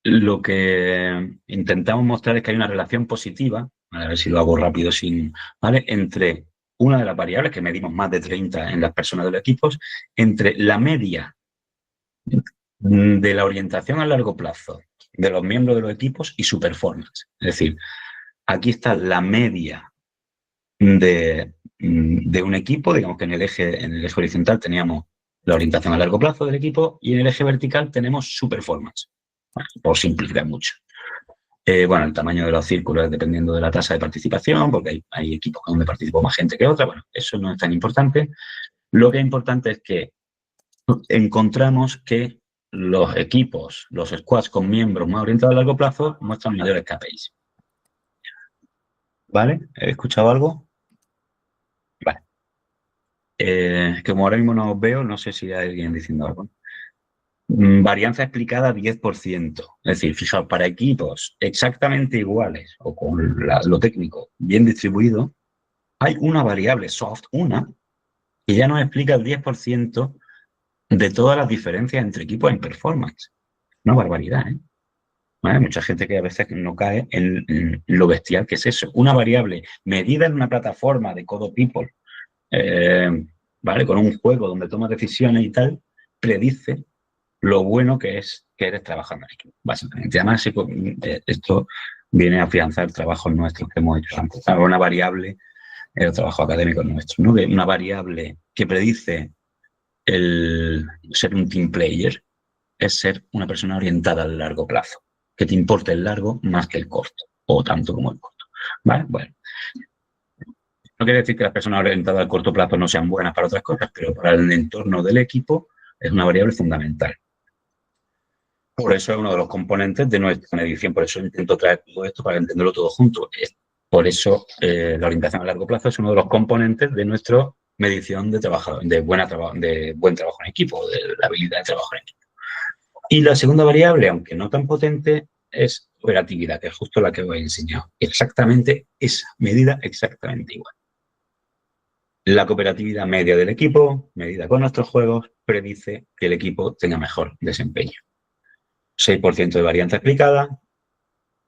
lo que intentamos mostrar es que hay una relación positiva, a ver si lo hago rápido, ¿vale? Entre una de las variables, que medimos más de 30 en las personas de los equipos, entre la media de la orientación a largo plazo de los miembros de los equipos y su performance. Es decir, aquí está la media de un equipo, digamos que en el eje horizontal teníamos la orientación a largo plazo del equipo y en el eje vertical tenemos su performance, por simplificar mucho. Bueno, el tamaño de los círculos es dependiendo de la tasa de participación, porque hay equipos donde participó más gente que otra. Bueno, eso no es tan importante. Lo que es importante es que encontramos que los equipos, los squads con miembros más orientados a largo plazo muestran mayores KPIs. ¿Vale? ¿He escuchado algo? Vale. Como ahora mismo no os veo, no sé si hay alguien diciendo algo. Varianza explicada 10%. Es decir, fijaos, para equipos exactamente iguales o con lo técnico bien distribuido, hay una variable soft, que ya nos explica el 10% de todas las diferencias entre equipos en performance. Una barbaridad, ¿eh? ¿Vale? Mucha gente que a veces no cae en lo bestial que es eso. Una variable medida en una plataforma de Codo People, ¿vale? Con un juego donde tomas decisiones y tal, predice lo bueno que es que eres trabajando en equipo, básicamente. Además, esto viene a afianzar trabajos nuestros que hemos hecho antes. Una variable, el trabajo académico nuestro, ¿no? Una variable que predice el ser un team player es ser una persona orientada al largo plazo, que te importe el largo más que el corto, o tanto como el corto. ¿Vale? Bueno. No quiere decir que las personas orientadas al corto plazo no sean buenas para otras cosas, pero para el entorno del equipo es una variable fundamental. Por eso es uno de los componentes de nuestra medición. Por eso intento traer todo esto para entenderlo todo junto. Por eso la orientación a largo plazo es uno de los componentes de nuestra medición de buen trabajo en equipo, de la habilidad de trabajo en equipo. Y la segunda variable, aunque no tan potente, es operatividad, que es justo la que os he enseñado. Exactamente esa medida, exactamente igual. La cooperatividad media del equipo, medida con nuestros juegos, predice que el equipo tenga mejor desempeño. 6% de varianza explicada,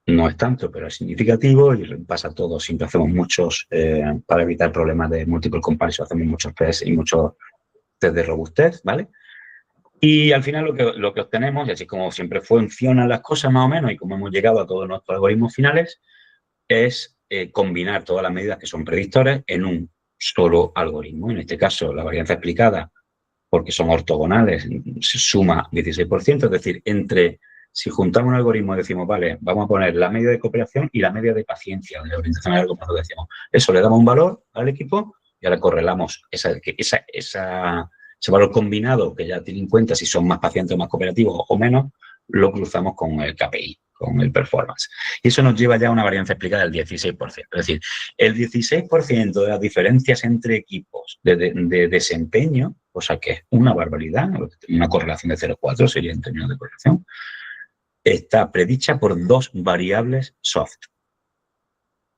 no es tanto, pero es significativo y pasa todo. Siempre hacemos muchos, para evitar problemas de multiple comparison, hacemos muchos test y muchos test de robustez, ¿vale? Y al final lo que obtenemos, y así como siempre funcionan las cosas más o menos y como hemos llegado a todos nuestros algoritmos finales, es combinar todas las medidas que son predictores en un solo algoritmo. En este caso, la varianza explicada, porque son ortogonales, se suma 16%, es decir, si juntamos un algoritmo y decimos, vale, vamos a poner la media de cooperación y la media de paciencia, de orientación a largo plazo, decimos, eso le damos un valor al equipo y ahora correlamos ese valor combinado que ya tiene en cuenta si son más pacientes o más cooperativos o menos, lo cruzamos con el KPI, con el performance. Y eso nos lleva ya a una varianza explicada del 16%. Es decir, el 16% de las diferencias entre equipos de desempeño, cosa que es una barbaridad, una correlación de 0,4 sería en términos de correlación, está predicha por dos variables soft.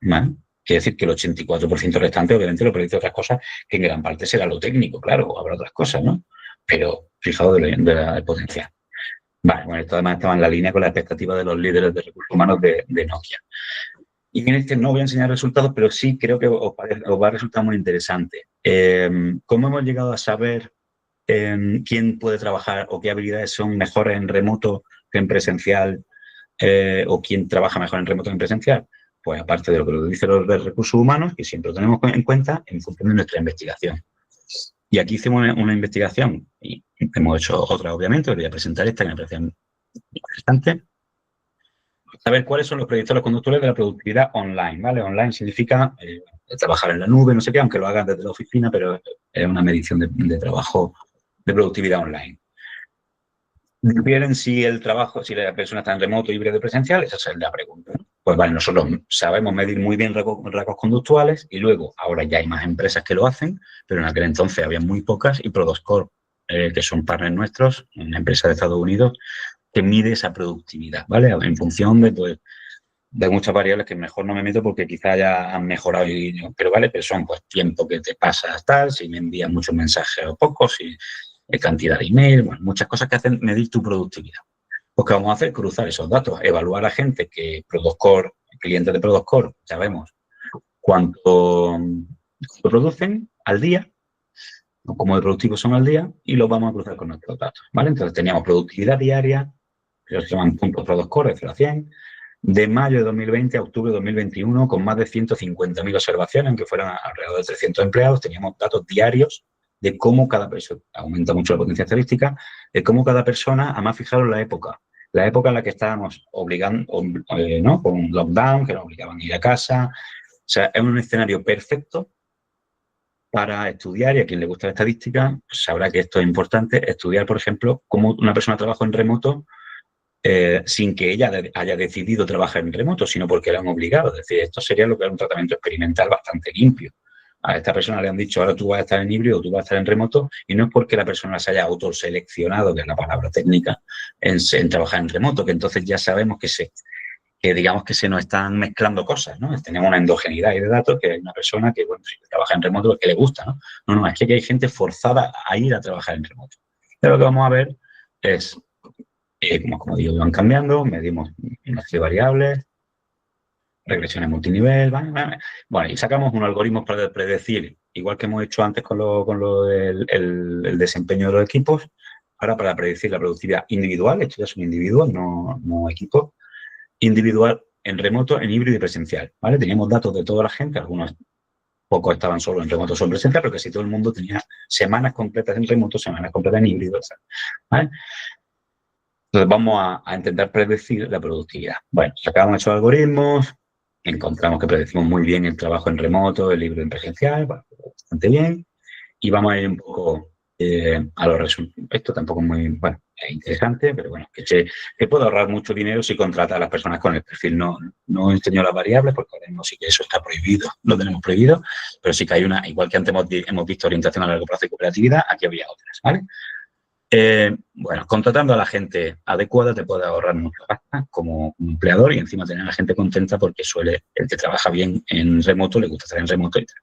¿Vale? Quiere decir que el 84% restante obviamente lo predice otras cosas que en gran parte será lo técnico, claro, habrá otras cosas, ¿no? Pero fijaos de la potencial. Vale, bueno, esto además estaba en la línea con la expectativa de los líderes de recursos humanos de Nokia. Y en este no voy a enseñar resultados, pero sí creo que os va a resultar muy interesante. ¿Cómo hemos llegado a saber quién puede trabajar o qué habilidades son mejores en remoto que en presencial o quién trabaja mejor en remoto que en presencial? Pues aparte de lo que nos dicen los de recursos humanos, que siempre lo tenemos en cuenta en función de nuestra investigación. Y aquí hicimos una investigación y hemos hecho otra, obviamente, os voy a presentar esta que me parece interesante. Saber cuáles son los predictores conductores de la productividad online, ¿vale? Online significa trabajar en la nube, no sé qué, aunque lo hagas desde la oficina, pero es una medición de trabajo de productividad online. ¿Difieren si el trabajo, si la persona está en remoto, híbrido o presencial? Esa es la pregunta, ¿no? Pues vale, nosotros sabemos medir muy bien rasgos conductuales y luego, ahora ya hay más empresas que lo hacen, pero en aquel entonces había muy pocas y Prodoscore, que son partners nuestros, una empresa de Estados Unidos, que mide esa productividad, ¿vale? En función de, pues, de muchas variables que mejor no me meto porque quizá ya han mejorado, pero vale, pero son pues tiempo que te pasas tal, si me envías muchos mensajes o pocos, si cantidad de email, bueno, muchas cosas que hacen medir tu productividad. Pues, ¿qué vamos a hacer? Cruzar esos datos, evaluar a gente que Prodoscore, clientes de Prodoscore, sabemos cuánto producen al día, o cómo de productivos son al día, y los vamos a cruzar con nuestros datos, ¿vale? Entonces, teníamos productividad diaria, que se llaman puntos Prodoscore, de 0 a 100, de mayo de 2020 a octubre de 2021, con más de 150.000 observaciones, aunque fueran alrededor de 300 empleados, teníamos datos diarios de cómo cada persona, aumenta mucho la potencia estadística, de cómo cada persona, además fijaros la época en la que estábamos obligando, ¿no? Con lockdown, que nos obligaban a ir a casa. O sea, es un escenario perfecto para estudiar, y a quien le gusta la estadística, pues sabrá que esto es importante, estudiar, por ejemplo, cómo una persona trabaja en remoto sin que ella haya decidido trabajar en remoto, sino porque la han obligado. Es decir, esto sería lo que es un tratamiento experimental bastante limpio. A esta persona le han dicho, ahora tú vas a estar en híbrido, tú vas a estar en remoto, y no es porque la persona se haya autoseleccionado, que es la palabra técnica, en trabajar en remoto, que entonces ya sabemos que digamos que se nos están mezclando cosas, ¿no? Tenemos una endogeneidad de datos, que hay una persona que, bueno, si trabaja en remoto porque le gusta, ¿no? No, es que hay gente forzada a ir a trabajar en remoto. Pero lo que vamos a ver es, como digo, van cambiando, medimos una serie de variables, regresiones multinivel, ¿vale? Bueno, y sacamos un algoritmo para predecir, igual que hemos hecho antes con el desempeño de los equipos, ahora para predecir la productividad individual, esto ya es un individuo, no equipo, individual en remoto, en híbrido y presencial, ¿vale? Teníamos datos de toda la gente, algunos pocos estaban solo en remoto, solo en presencial, pero casi todo el mundo tenía semanas completas en remoto, semanas completas en híbrido, ¿vale? Entonces vamos a intentar predecir la productividad. Bueno, sacamos esos algoritmos, encontramos que predecimos muy bien el trabajo en remoto, el híbrido en presencial, bueno, bastante bien, y vamos a ir un poco a los resultados. Esto tampoco es muy, bueno, es interesante, pero bueno, que puedo ahorrar mucho dinero si contrata a las personas con el perfil. No enseño las variables porque ahora mismo sí que eso está prohibido, lo tenemos prohibido, pero sí que hay una, igual que antes hemos visto orientación a largo plazo y cooperatividad, aquí había otras, ¿vale? Bueno, contratando a la gente adecuada te puede ahorrar mucha pasta como empleador y encima tener a la gente contenta porque el que trabaja bien en remoto le gusta estar en remoto y tal.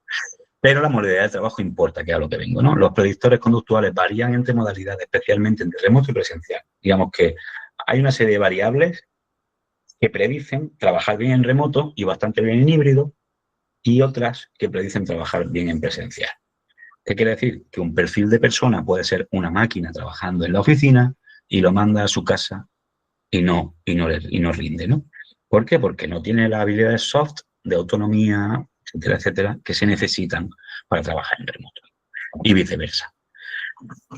Pero la modalidad de trabajo importa, que es a lo que vengo, ¿no? Los predictores conductuales varían entre modalidades, especialmente entre remoto y presencial. Digamos que hay una serie de variables que predicen trabajar bien en remoto y bastante bien en híbrido, y otras que predicen trabajar bien en presencial. ¿Qué quiere decir? Que un perfil de persona puede ser una máquina trabajando en la oficina y lo manda a su casa y no rinde, ¿no? ¿Por qué? Porque no tiene las habilidades soft de autonomía, etcétera, etcétera, que se necesitan para trabajar en remoto y viceversa.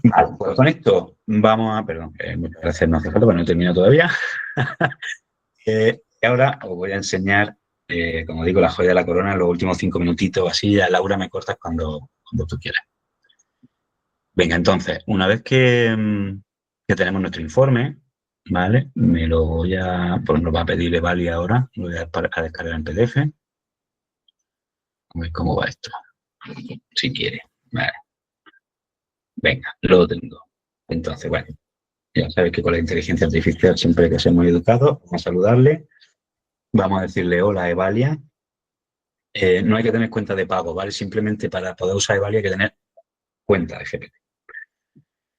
Vale, pues con esto vamos a... Perdón, muchas gracias, no hace falta, porque no he terminado todavía. Ahora os voy a enseñar, como digo, la joya de la corona, los últimos 5 minutitos, así, a Laura me cortas cuando tú quieras. Venga, entonces, una vez que tenemos nuestro informe, ¿vale? Me lo voy a... Pues nos va a pedir Evali ahora, lo voy a descargar en PDF. A ver cómo va esto, si quiere. Vale. Venga, lo tengo. Entonces, bueno, ya sabéis que con la inteligencia artificial siempre hay que ser muy educados. Vamos a saludarle. Vamos a decirle hola, Evalia. No hay que tener cuenta de pago, ¿vale? Simplemente para poder usar Evalia hay que tener cuenta de GPT.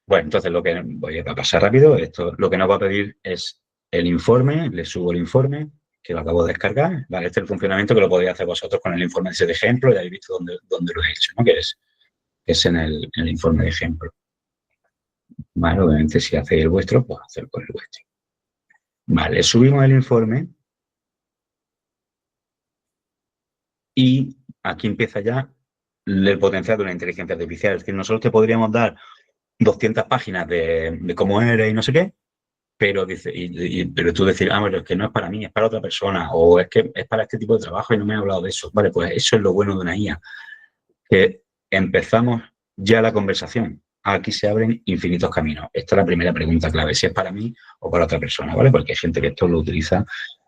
Bueno, entonces lo que voy a pasar rápido, esto lo que nos va a pedir es el informe, le subo el informe, que lo acabo de descargar, ¿vale? Este es el funcionamiento que lo podéis hacer vosotros con el informe de ese ejemplo, ya habéis visto dónde lo he hecho, ¿no? Que es en el informe de ejemplo. Vale, obviamente si hacéis el vuestro, pues hacer con el vuestro. Vale, subimos el informe y aquí empieza ya el potencial de una inteligencia artificial. Es decir, nosotros te podríamos dar 200 páginas de cómo eres y no sé qué, pero pero tú decir, bueno, es que no es para mí, es para otra persona, o es que es para este tipo de trabajo y no me ha hablado de eso. Vale, pues eso es lo bueno de una IA, que empezamos ya la conversación. aquí se abren infinitos caminos. Esta es la primera pregunta clave, si es para mí o para otra persona, ¿vale? Porque hay gente que esto lo utiliza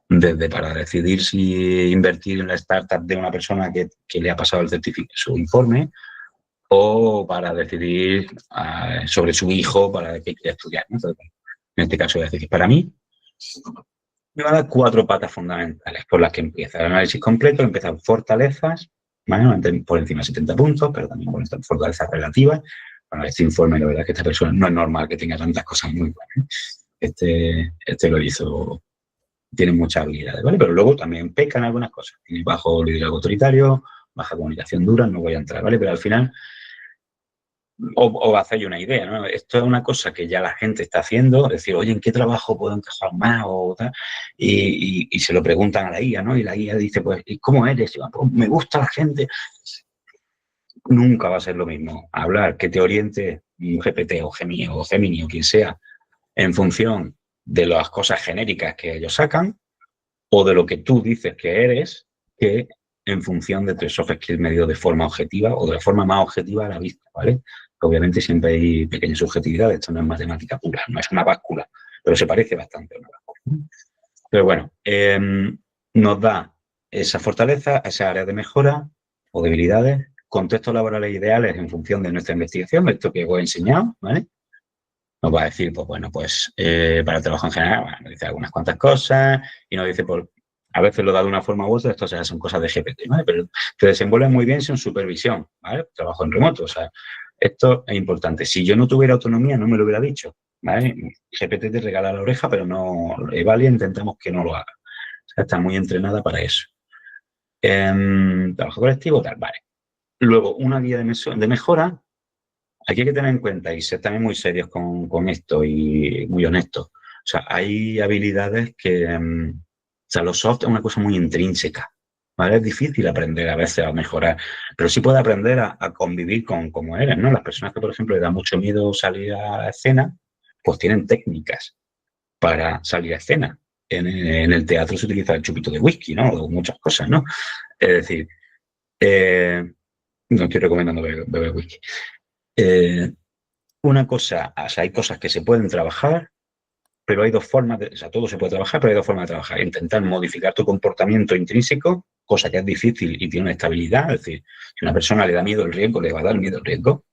desde para decidir si invertir en la startup de una persona que le ha pasado su informe, o para decidir sobre su hijo, para qué quiere estudiar, ¿no? Entonces, en este caso, es decir, para mí, me va a dar 4 patas fundamentales por las que empieza. El análisis completo empieza por fortalezas, ¿vale? Por encima de 70 puntos, pero también por fortalezas relativas. Bueno, este informe, la verdad es que esta persona no es normal que tenga tantas cosas muy buenas. Este lo hizo, tiene muchas habilidades, ¿vale? Pero luego también pecan algunas cosas. Tiene bajo liderazgo autoritario, baja comunicación dura, no voy a entrar, ¿vale? Pero al final, o hacéis una idea, ¿no? Esto es una cosa que ya la gente está haciendo, es decir, oye, ¿en qué trabajo puedo encajar más? O tal, y se lo preguntan a la IA, ¿no? Y la IA dice, pues, ¿y cómo eres? Y, pues, me gusta la gente. Nunca va a ser lo mismo hablar que te oriente un GPT o Gemini o quien sea en función de las cosas genéricas que ellos sacan o de lo que tú dices que eres, que en función de tus soft skills medidos de forma objetiva o de la forma más objetiva a la vista, ¿vale? Obviamente siempre hay pequeñas subjetividades, esto no es matemática pura, no es una báscula, pero se parece bastante a una báscula. Pero bueno, nos da esa fortaleza, esa área de mejora o debilidades, contextos laborales ideales en función de nuestra investigación, esto que os he enseñado, ¿vale? Nos va a decir, pues bueno, pues para el trabajo en general, bueno, nos dice algunas cuantas cosas y nos dice, por a veces lo da de una forma u otra, esto ya son cosas de GPT, ¿vale? Pero te desenvuelven muy bien sin supervisión, ¿vale? Trabajo en remoto, o sea, esto es importante. Si yo no tuviera autonomía, no me lo hubiera dicho, ¿vale? GPT te regala la oreja, pero no, Evalia intentamos que no lo haga. O sea, está muy entrenada para eso. Trabajo colectivo, tal, vale. Luego, una guía de mejora. Aquí hay que tener en cuenta y ser también muy serios con esto y muy honestos. O sea, hay habilidades que... o sea, los soft es una cosa muy intrínseca, ¿vale? Es difícil aprender a veces a mejorar, pero sí puedes aprender a convivir con cómo eres, ¿no? Las personas que, por ejemplo, les da mucho miedo salir a la escena, pues tienen técnicas para salir a escena. En el teatro se utiliza el chupito de whisky, ¿no? O muchas cosas, ¿no? Es decir, no estoy recomendando beber whisky. Una cosa, o sea, hay cosas que se pueden trabajar, pero hay 2 formas, o sea, todo se puede trabajar, pero hay 2 formas de trabajar. Intentar modificar tu comportamiento intrínseco, cosa que es difícil y tiene una estabilidad, es decir, si a una persona le da miedo el riesgo, le va a dar miedo el riesgo.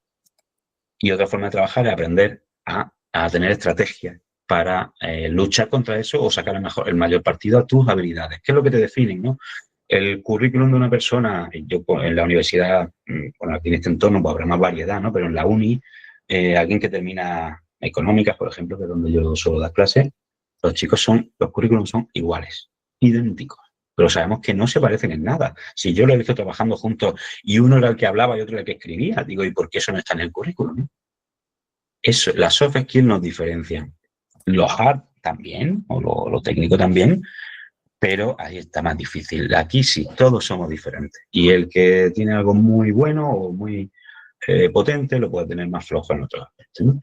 Y otra forma de trabajar es aprender a tener estrategias para luchar contra eso o sacar el mayor partido a tus habilidades. ¿Qué es lo que te definen, no? El currículum de una persona, yo en la universidad, bueno, aquí en este entorno pues habrá más variedad, ¿no? Pero en la uni, alguien que termina económicas, por ejemplo, que es donde yo suelo dar clases, los currículums son iguales, idénticos. Pero sabemos que no se parecen en nada. Si yo lo he visto trabajando juntos y uno era el que hablaba y otro era el que escribía, digo, ¿y por qué eso no está en el currículum? Eso, las soft skills nos diferencian. Los hard también, o lo técnico también, pero ahí está más difícil. Aquí sí, todos somos diferentes. Y el que tiene algo muy bueno o muy potente lo puede tener más flojo en otros aspectos, ¿no?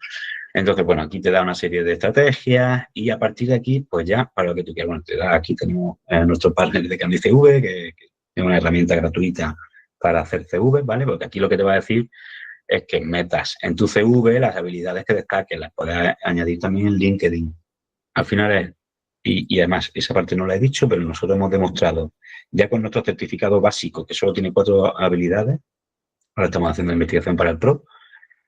Entonces, bueno, aquí te da una serie de estrategias y a partir de aquí, pues ya, para lo que tú quieras, bueno, te da, aquí tenemos nuestro partner de Candy CV, que es una herramienta gratuita para hacer CV, ¿vale? Porque aquí lo que te va a decir es que metas en tu CV las habilidades que destaques, las puedes añadir también en LinkedIn. Al final es, y además, esa parte no la he dicho, pero nosotros hemos demostrado, ya con nuestro certificado básico, que solo tiene 4 habilidades, ahora estamos haciendo investigación para el PRO,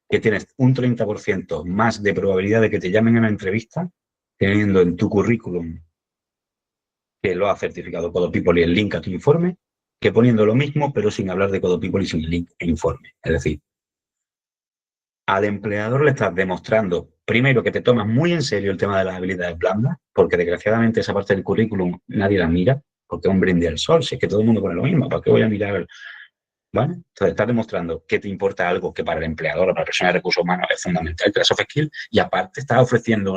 que tienes un 30% más de probabilidad de que te llamen a una entrevista teniendo en tu currículum que lo ha certificado Codopeople y el link a tu informe, que poniendo lo mismo, pero sin hablar de Codopeople y sin el link e informe. Es decir, al empleador le estás demostrando, primero, que te tomas muy en serio el tema de las habilidades blandas, porque desgraciadamente esa parte del currículum nadie la mira, porque es un brindis al sol, si es que todo el mundo pone lo mismo, ¿para qué voy a mirar? ¿Vale? Entonces, estás demostrando que te importa algo que para el empleador o para la persona de recursos humanos es fundamental, que es la soft skill, y aparte estás ofreciendo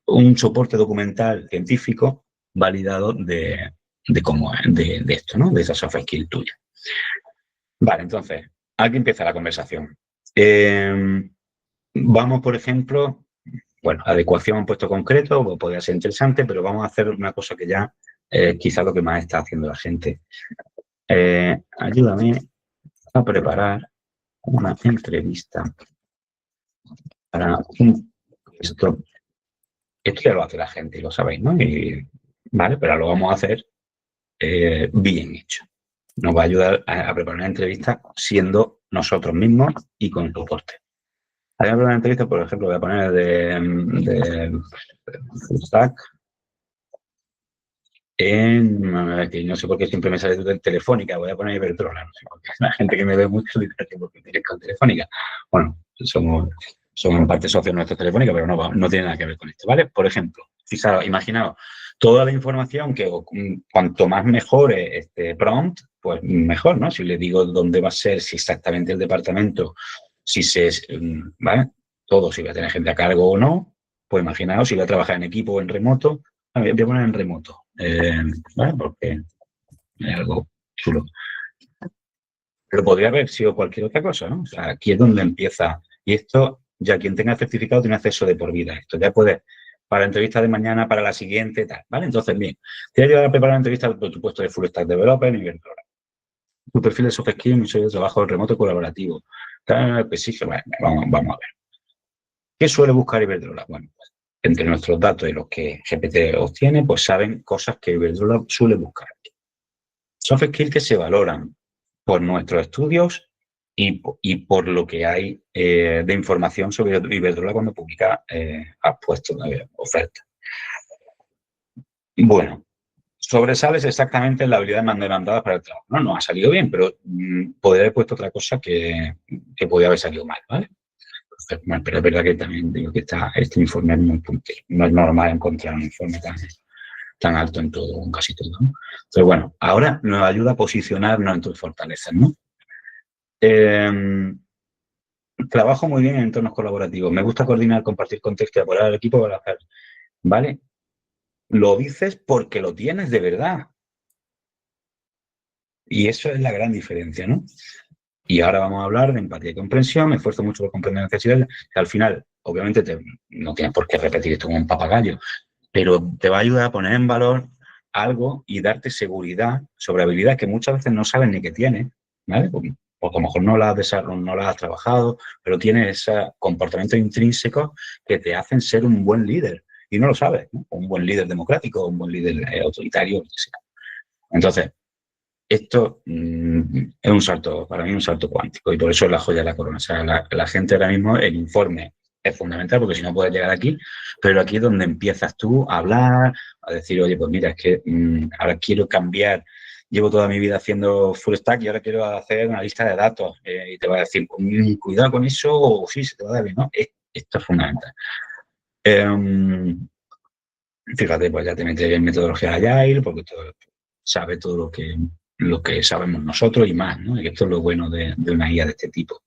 un soporte documental científico validado de cómo de esto, ¿no? De esa soft skill tuya. Vale, entonces, aquí empieza la conversación. Vamos, por ejemplo, bueno, adecuación a un puesto concreto, podría ser interesante, pero vamos a hacer una cosa que ya quizá lo que más está haciendo la gente. Ayúdame a preparar una entrevista Esto ya lo hace la gente y lo sabéis, ¿no? Vale, pero lo vamos a hacer bien hecho. Nos va a ayudar a preparar una entrevista siendo nosotros mismos y con soporte. Voy a preparar una entrevista, por ejemplo, voy a poner de full stack que no sé por qué siempre me sale de Telefónica, voy a poner Iberdrola, no sé por qué. La gente que me ve mucho dice que porque tienes con Telefónica. Bueno, somos en parte socios nuestros Telefónica, pero no tiene nada que ver con esto, ¿vale? Por ejemplo, fijaros, imaginaos, toda la información que cuanto más mejore este prompt, pues mejor, ¿no? Si le digo dónde va a ser, si exactamente el departamento, si ¿vale? Todo, si va a tener gente a cargo o no, pues imaginaos si va a trabajar en equipo o en remoto. Voy a poner en remoto, ¿vale? Porque es algo chulo. Pero podría haber sido cualquier otra cosa, ¿no? O sea, aquí es donde empieza. Y esto, ya quien tenga certificado tiene acceso de por vida. Esto ya puede, para la entrevista de mañana, para la siguiente, tal, ¿vale? Entonces, bien, te voy a ayudar a preparar la entrevista por tu puesto de Full Stack Developer y Iberdrola. Tu perfil de soft skills, mucho de trabajo remoto colaborativo. Pues sí, vamos a ver. ¿Qué suele buscar Iberdrola? Bueno, pues, entre nuestros datos y los que GPT obtiene, pues saben cosas que Iberdrola suele buscar. Soft skills que se valoran por nuestros estudios y por lo que hay de información sobre Iberdrola cuando publica puestos de oferta. Bueno, sobresales exactamente en la habilidad más demandada para el trabajo. No ha salido bien, pero podría haber puesto otra cosa que podría haber salido mal, ¿vale? Pero es verdad que también digo que este informe es muy puntero. No es normal encontrar un informe tan alto en todo, en casi todo, ¿no? Entonces, bueno, ahora nos ayuda a posicionarnos en tus fortalezas, ¿no? Trabajo muy bien en entornos colaborativos. Me gusta coordinar, compartir contexto y apoyar al equipo para hacer, ¿vale? Lo dices porque lo tienes de verdad. Y eso es la gran diferencia, ¿no? Y ahora vamos a hablar de empatía y comprensión. Me esfuerzo mucho por comprender necesidades. Que al final, obviamente, no tienes por qué repetir esto como un papagayo, pero te va a ayudar a poner en valor algo y darte seguridad sobre habilidades que muchas veces no sabes ni que tienes, ¿vale? Porque a lo mejor no las has trabajado, pero tienes ese comportamiento intrínseco que te hacen ser un buen líder. Y no lo sabes, ¿no? Un buen líder democrático, un buen líder autoritario, lo que sea. Entonces, esto es un salto, para mí un salto cuántico, y por eso es la joya de la corona. O sea, la gente ahora mismo, el informe es fundamental, porque si no puedes llegar aquí, pero aquí es donde empiezas tú a hablar, a decir, oye, pues mira, es que ahora quiero cambiar, llevo toda mi vida haciendo full stack y ahora quiero hacer una lista de datos, y te va a decir, cuidado con eso, o sí, se te va a dar bien, ¿no? Esto es fundamental. Fíjate, pues ya te metes en metodología Agile, porque sabe todo lo que sabemos nosotros y más, ¿no? Y esto es lo bueno de una guía de este tipo.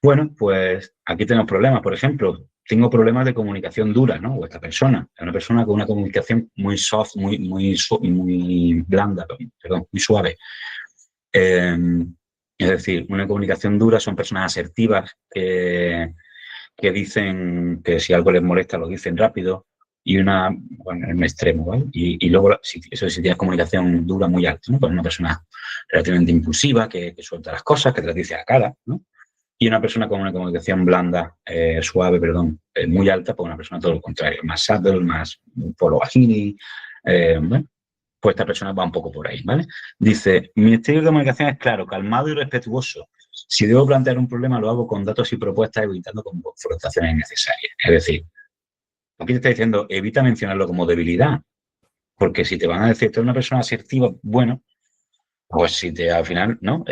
Bueno, pues aquí tenemos problemas. Por ejemplo, tengo problemas de comunicación dura, ¿no? O esta persona, es una persona con una comunicación muy soft, muy blanda, perdón, muy suave. Es decir, una comunicación dura son personas asertivas que dicen que si algo les molesta lo dicen rápido, y bueno, en un extremo, ¿vale? Y luego, si tienes comunicación dura muy alta, ¿no? Pues una persona relativamente impulsiva, que suelta las cosas, que te las dice a la cara, ¿no? Y una persona con una comunicación blanda, suave, perdón, muy alta, pues una persona todo lo contrario, más subtle, más polo bajini, bueno, pues esta persona va un poco por ahí, ¿vale? Dice, mi estilo de comunicación es claro, calmado y respetuoso. Si debo plantear un problema, lo hago con datos y propuestas, evitando confrontaciones innecesarias. Es decir, aquí te está diciendo, evita mencionarlo como debilidad, porque si te van a decir, tú eres una persona asertiva, bueno, pues si al final, ¿no?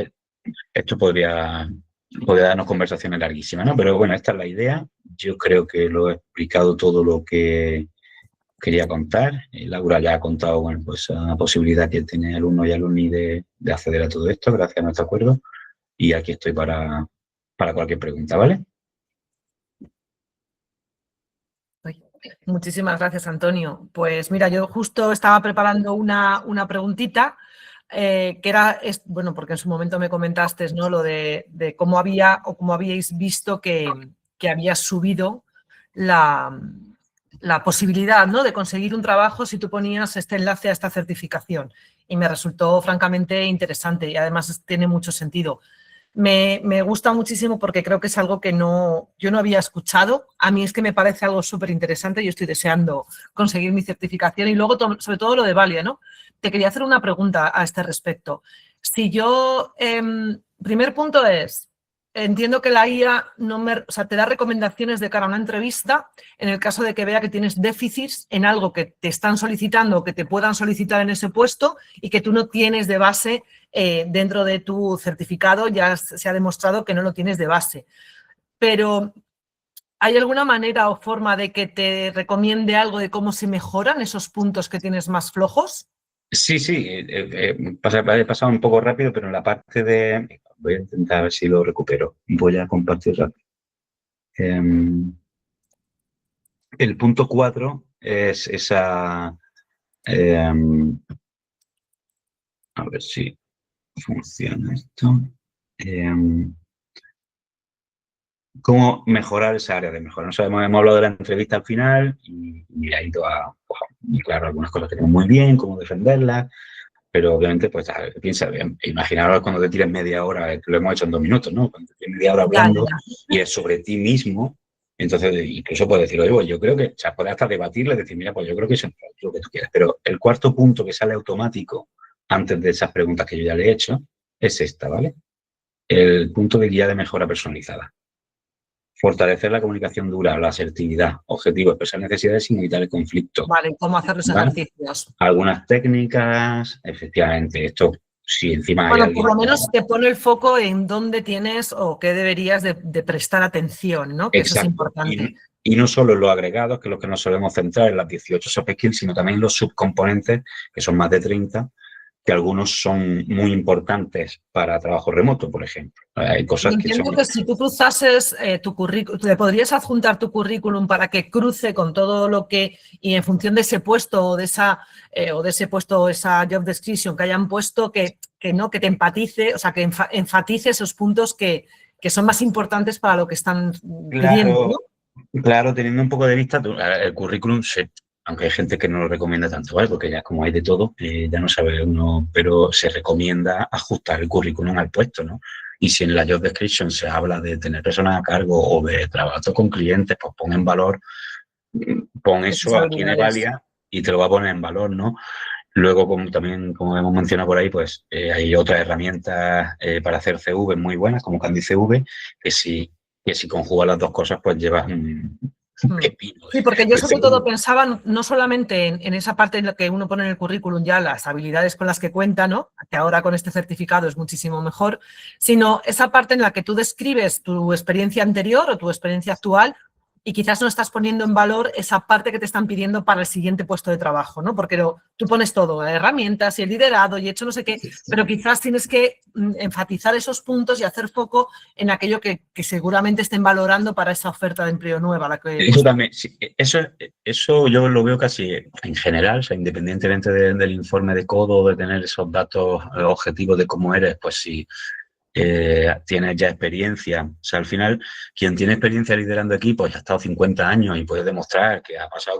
Esto podría darnos conversaciones larguísimas, ¿no? Pero bueno, esta es la idea. Yo creo que lo he explicado todo lo que quería contar. Laura ya ha contado, bueno, pues la posibilidad que tiene el alumno y alumni de acceder a todo esto, gracias a nuestro acuerdo. Y aquí estoy para cualquier pregunta, ¿vale? Muchísimas gracias, Antonio. Pues mira, yo justo estaba preparando una preguntita que era, bueno, porque en su momento me comentaste, ¿no? Lo de cómo habíais visto que había subido la posibilidad, ¿no? De conseguir un trabajo si tú ponías este enlace a esta certificación. Y me resultó francamente interesante y además tiene mucho sentido. Me gusta muchísimo porque creo que es algo que yo no había escuchado. A mí es que me parece algo súper interesante. Yo estoy deseando conseguir mi certificación y luego, sobre todo, lo de Valia, ¿no? Te quería hacer una pregunta a este respecto. Si yo, primer punto es, entiendo que la IA te da recomendaciones de cara a una entrevista en el caso de que vea que tienes déficits en algo que te están solicitando o que te puedan solicitar en ese puesto y que tú no tienes de base dentro de tu certificado, ya se ha demostrado que no lo tienes de base. Pero, ¿hay alguna manera o forma de que te recomiende algo de cómo se mejoran esos puntos que tienes más flojos? Sí, sí, he pasado un poco rápido, pero en la parte de... Voy a intentar ver si lo recupero. Voy a compartir rápido. El punto 4 es esa... a ver si funciona esto. ¿Cómo mejorar esa área de mejora? No sabemos, hemos hablado de la entrevista al final y ha ido a... Y claro, algunas cosas que tenemos muy bien, cómo defenderlas, pero obviamente, pues, piensa bien. Imaginaros cuando te tires media hora, lo hemos hecho en 2 minutos, ¿no? Cuando te tires media hora hablando y es sobre ti mismo, entonces incluso puedes decir, oye, pues yo creo que, o sea, puedes hasta debatirle y decir, mira, pues yo creo que eso es lo que tú quieras. Pero el cuarto punto que sale automático antes de esas preguntas que yo ya le he hecho es esta, ¿vale? El punto de guía de mejora personalizada. Fortalecer la comunicación dura, la asertividad, objetivos, expresar necesidades sin evitar el conflicto. Vale, ¿cómo hacer los ejercicios? Algunas técnicas, efectivamente, esto si encima bueno, hay alguien... por lo menos te pone el foco en dónde tienes o qué deberías de prestar atención, ¿no? Que Exacto. eso es importante. Y no solo en los agregados, que es lo que nos solemos centrar en las 18 soft skills, sino también los subcomponentes, que son más de 30, que algunos son muy importantes para trabajo remoto, por ejemplo. Hay cosas que entiendo son... que si tú cruzases tu currículum, le podrías adjuntar tu currículum para que cruce con todo lo que, y en función de ese puesto o de ese puesto, esa job description que hayan puesto, que te empatice, o sea, que enfatice esos puntos que son más importantes para lo que están pidiendo, ¿no? Claro, teniendo un poco de vista, el currículum, aunque hay gente que no lo recomienda tanto, ¿vale? Porque ya como hay de todo, ya no sabe uno, pero se recomienda ajustar el currículum al puesto, ¿no? Y si en la job description se habla de tener personas a cargo o de trabajo con clientes, pues pon en valor, pon eso aquí en Evalia y te lo va a poner en valor, ¿no? Luego, como hemos mencionado por ahí, pues hay otras herramientas para hacer CV muy buenas, como Candy CV, que si conjugas las dos cosas, pues llevas un pepino. Sí, porque yo sobre todo pensaba no solamente en esa parte en la que uno pone en el currículum ya las habilidades con las que cuenta, ¿no? Que ahora con este certificado es muchísimo mejor, sino esa parte en la que tú describes tu experiencia anterior o tu experiencia actual y quizás no estás poniendo en valor esa parte que te están pidiendo para el siguiente puesto de trabajo, ¿no? Porque tú pones todo, herramientas y el liderado y hecho no sé qué, pero quizás tienes que enfatizar esos puntos y hacer foco en aquello que seguramente estén valorando para esa oferta de empleo nueva. Eso también, sí, eso yo lo veo casi en general, o sea, independientemente del informe de codo, de tener esos datos objetivos de cómo eres, pues sí. Tienes ya experiencia. O sea, al final, quien tiene experiencia liderando equipos ya ha estado 50 años y puede demostrar que ha pasado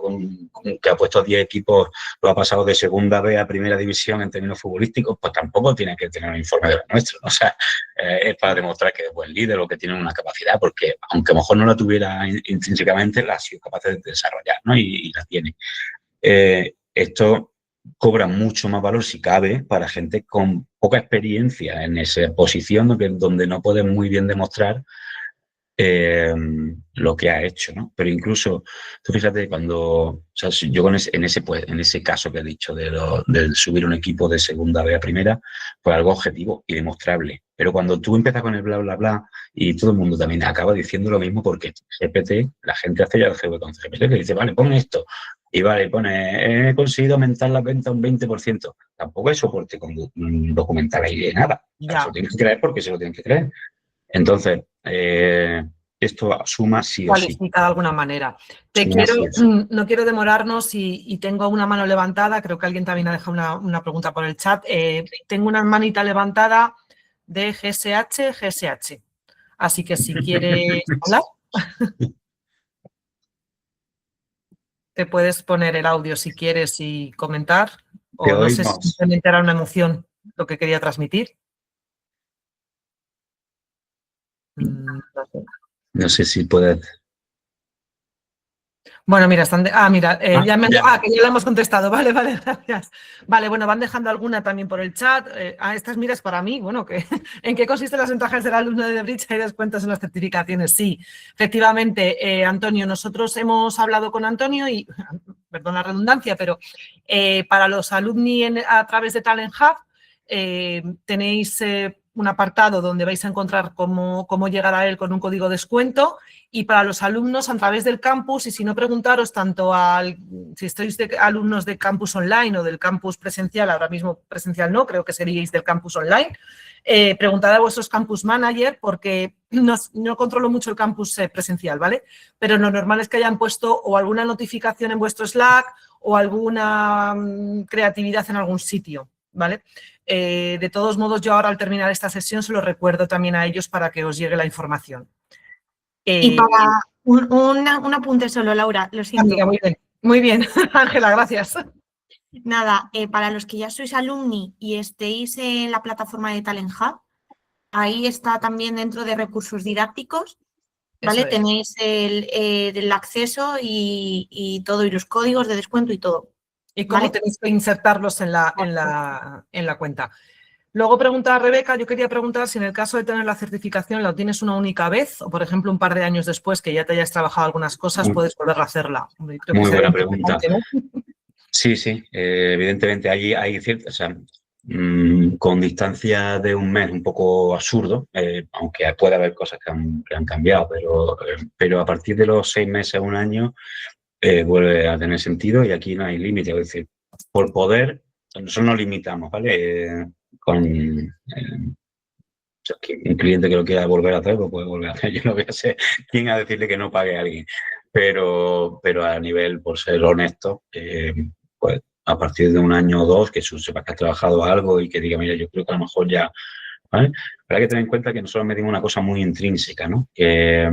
que ha puesto 10 equipos, lo ha pasado de segunda B a primera división en términos futbolísticos, pues tampoco tiene que tener un informe de los nuestros, ¿no? O sea, es para demostrar que es buen líder o que tiene una capacidad, porque aunque a lo mejor no la tuviera intrínsecamente, la ha sido capaz de desarrollar, ¿no? Y la tiene. Esto cobra mucho más valor, si cabe, para gente con poca experiencia en esa posición donde no puede muy bien demostrar lo que ha hecho, ¿no? Pero incluso, tú fíjate, o sea, yo en ese caso que he dicho de subir un equipo de segunda B a primera, pues algo objetivo y demostrable. Pero cuando tú empiezas con el bla, bla, bla, y todo el mundo también acaba diciendo lo mismo porque GPT, la gente hace ya el CV con GPT, que dice, vale, pon esto. Y vale, pone, he conseguido aumentar la venta un 20%. Tampoco hay soporte documental ahí de nada. O sea, se lo tienen que creer porque se lo tienen que creer. Entonces, esto suma sí o sí. Cualifica de alguna manera. No quiero demorarnos y tengo una mano levantada, creo que alguien también ha dejado una pregunta por el chat. Tengo una manita levantada de GSH. Así que si quieres hablar, te puedes poner el audio si quieres y comentar. O no sé si simplemente era una emoción lo que quería transmitir. No sé. No sé si puedes... Bueno, mira, están mira, que ya la hemos contestado. Vale, gracias. Vale, bueno, van dejando alguna también por el chat. Estas miras para mí, bueno, ¿en qué consisten las ventajas del alumno de Bridge? ¿Hay descuentos en las certificaciones? Sí, efectivamente, Antonio, nosotros hemos hablado con Antonio y, perdón la redundancia, pero para los alumni a través de Talent Hub tenéis un apartado donde vais a encontrar cómo llegar a él con un código de descuento, y para los alumnos a través del campus, y si no, preguntaros tanto si estáis alumnos de campus online o del campus presencial. Ahora mismo presencial no, creo que seríais del campus online. Preguntad a vuestros campus manager, porque no controlo mucho el campus presencial, ¿vale? Pero lo normal es que hayan puesto o alguna notificación en vuestro Slack o alguna creatividad en algún sitio, ¿vale? De todos modos, yo ahora al terminar esta sesión se lo recuerdo también a ellos para que os llegue la información. Y para un apunte solo, Laura, lo siento. Amiga, muy bien, Ángela, gracias. Nada, para los que ya sois alumni y estéis en la plataforma de Talent Hub, ahí está también dentro de recursos didácticos, ¿vale? Tenéis el acceso y todo, y los códigos de descuento y todo. Y cómo tenéis que insertarlos en la cuenta. Luego preguntaba Rebeca, yo quería preguntar si en el caso de tener la certificación la tienes una única vez o, por ejemplo, un par de años después que ya te hayas trabajado algunas cosas, puedes volver a hacerla. Muy buena pregunta. ¿No? Sí, evidentemente hay ciertas, o sea, con distancia de un mes un poco absurdo, aunque puede haber cosas que han cambiado, pero a partir de los 6 meses, 1 año, vuelve a tener sentido, y aquí no hay límite. Es decir, por poder, nosotros nos limitamos, ¿vale? Con un cliente que lo quiera volver a hacer, pues puede volver a hacer. Yo no voy a ser quien a decirle que no pague a alguien, pero a nivel, por ser honesto, pues a partir de 1 año o 2, que sepa que has trabajado algo y que diga, mira, yo creo que a lo mejor ya, ¿vale? Pero hay que tener en cuenta que nosotros medimos una cosa muy intrínseca, ¿no? Que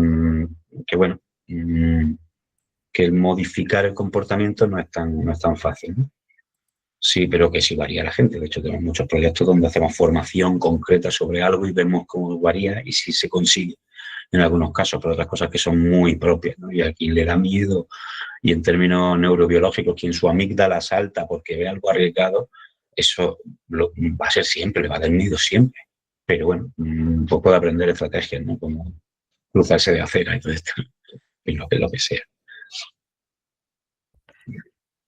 bueno, que el modificar el comportamiento no es tan fácil, ¿no? Sí, pero que sí varía la gente. De hecho, tenemos muchos proyectos donde hacemos formación concreta sobre algo y vemos cómo varía y si se consigue en algunos casos, pero otras cosas que son muy propias, ¿no? Y a quien le da miedo, y en términos neurobiológicos, quien su amígdala salta porque ve algo arriesgado, eso va a ser siempre, le va a dar miedo siempre. Pero bueno, pues puede aprender estrategias, ¿no? Como cruzarse de acera y todo esto, y lo que sea.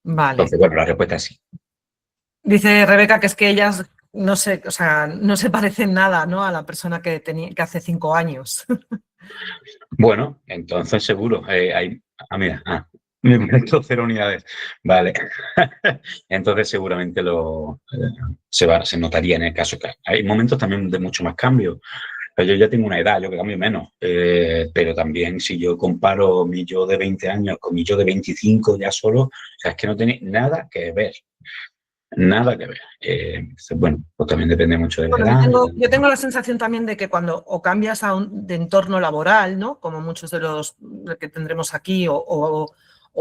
Vale. Entonces, bueno, la respuesta es sí. Dice Rebeca que es que ellas no se parecen nada, ¿no?, a la persona que hace 5 años. Bueno, entonces seguro. Me meto 0 unidades. Vale. Entonces seguramente se notaría en el caso que hay momentos también de mucho más cambio. Pero yo ya tengo una edad, yo que cambio menos. Pero también si yo comparo mi yo de 20 años con mi yo de 25 ya solo, o sea, es que no tiene nada que ver. Nada que ver. Bueno, pues también depende mucho de la edad. Yo tengo la sensación también de que cuando o cambias de entorno laboral, ¿no?, como muchos de los que tendremos aquí, o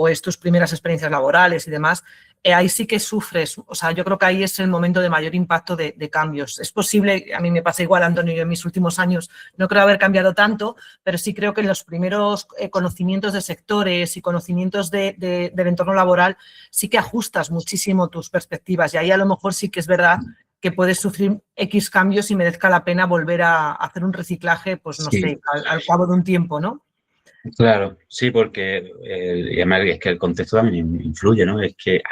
es tus primeras experiencias laborales y demás, ahí sí que sufres. O sea, yo creo que ahí es el momento de mayor impacto de cambios. Es posible, a mí me pasa igual, Antonio, yo en mis últimos años no creo haber cambiado tanto, pero sí creo que en los primeros conocimientos de sectores y conocimientos del entorno laboral sí que ajustas muchísimo tus perspectivas, y ahí a lo mejor sí que es verdad que puedes sufrir X cambios y merezca la pena volver a hacer un reciclaje, pues no sé, al cabo de un tiempo, ¿no? Claro, sí, porque es que el contexto también influye, ¿no? Es que o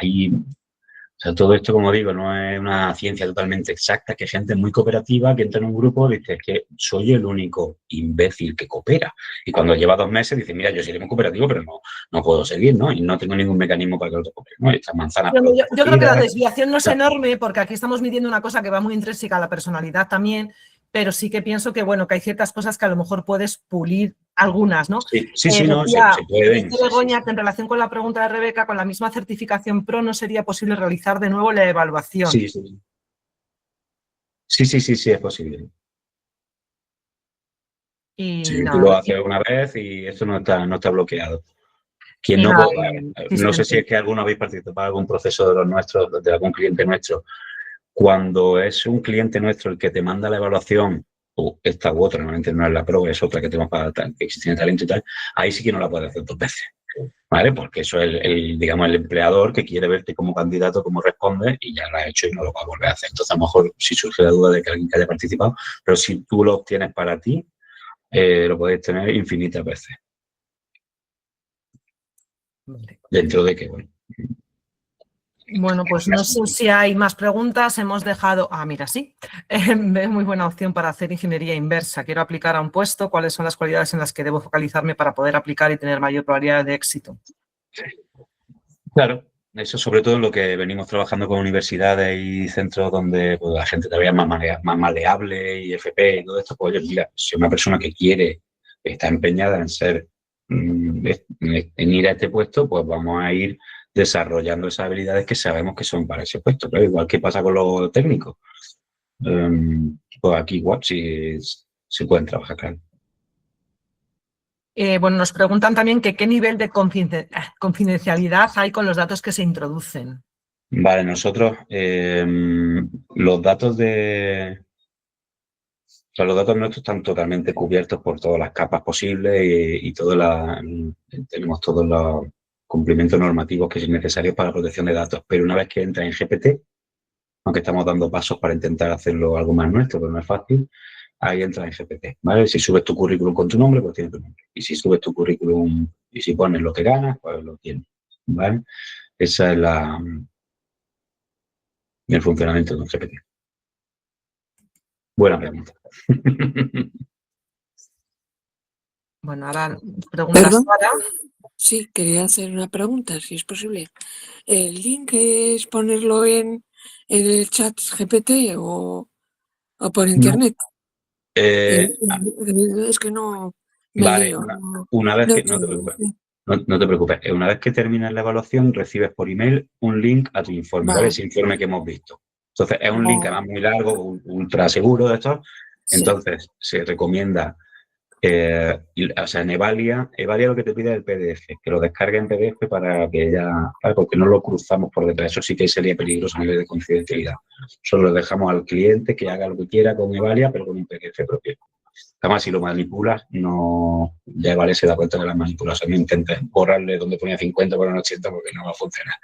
sea, todo esto, como digo, no es una ciencia totalmente exacta, que hay gente muy cooperativa que entra en un grupo y dice, es que soy el único imbécil que coopera. Y cuando lleva 2 meses dice, mira, yo soy muy cooperativo, pero no puedo seguir, ¿no? Y no tengo ningún mecanismo para que el otro coopere, ¿no? Estas manzanas. Yo creo que la desviación no es enorme, porque aquí estamos midiendo una cosa que va muy intrínseca a la personalidad también, pero sí que pienso que, bueno, que hay ciertas cosas que a lo mejor puedes pulir algunas, ¿no? Sí, no, se pueden. Dice Begoña que en relación con la pregunta de Rebeca, con la misma certificación PRO no sería posible realizar de nuevo la evaluación. Sí, es posible. Sí, tú lo haces una vez y esto no está bloqueado. No sé si es que alguno habéis participado en algún proceso de los nuestros, de algún cliente nuestro. Cuando es un cliente nuestro el que te manda la evaluación o esta u otra, normalmente no es la prueba, es otra que tenemos para que tiene talento y tal, ahí sí que no la puedes hacer 2 veces, ¿vale? Porque eso es, digamos, el empleador que quiere verte como candidato, cómo respondes, y ya lo has hecho y no lo va a volver a hacer. Entonces, a lo mejor si surge la duda de que alguien que haya participado, pero si tú lo obtienes para ti, lo puedes tener infinitas veces. Vale. Dentro de que, bueno. Bueno, pues no sé si hay más preguntas. Hemos dejado... Ah, mira, sí. Es muy buena opción para hacer ingeniería inversa. Quiero aplicar a un puesto. ¿Cuáles son las cualidades en las que debo focalizarme para poder aplicar y tener mayor probabilidad de éxito? Claro, eso sobre todo en lo que venimos trabajando con universidades y centros donde pues, la gente todavía es más maleable y FP y todo esto. Pues oye, mira, si una persona que quiere, está empeñada en ser, en ir a este puesto, pues vamos a ir desarrollando esas habilidades que sabemos que son para ese puesto. Pero igual que pasa con los técnicos. Pues aquí igual sí se pueden trabajar, claro. Bueno, nos preguntan también que qué nivel de confidencialidad hay con los datos que se introducen. Vale, nosotros los datos los datos nuestros están totalmente cubiertos por todas las capas posibles y tenemos todos los cumplimientos normativos que son necesarios para la protección de datos. Pero una vez que entra en GPT, aunque estamos dando pasos para intentar hacerlo algo más nuestro, pero no es fácil, ahí entra en GPT, ¿vale? Si subes tu currículum con tu nombre, pues tiene tu nombre. Y si subes tu currículum y si pones lo que ganas, pues lo tienes, ¿vale? Esa es el funcionamiento de un GPT. Buena pregunta. Bueno, ahora pregunta Sara. Sí, quería hacer una pregunta, si es posible. ¿El link es ponerlo en el chat GPT o por internet? Es que no me vale, lío. una vez que no te preocupes, una vez que termines la evaluación, recibes por email un link a tu informe, ¿vale? Ese informe que hemos visto. Entonces, es un link además muy largo, ultra seguro de estos. Entonces, se recomienda, o sea, en Evalia lo que te pide es el PDF, que lo descargue en PDF para que porque no lo cruzamos por detrás. Eso sí que sería peligroso a nivel de confidencialidad. Solo le dejamos al cliente que haga lo que quiera con Evalia, pero con un PDF propio. Además, si lo manipulas, ya Evalia se da cuenta de las manipulaciones. No intentes borrarle donde ponía 50 por 80 porque no va a funcionar,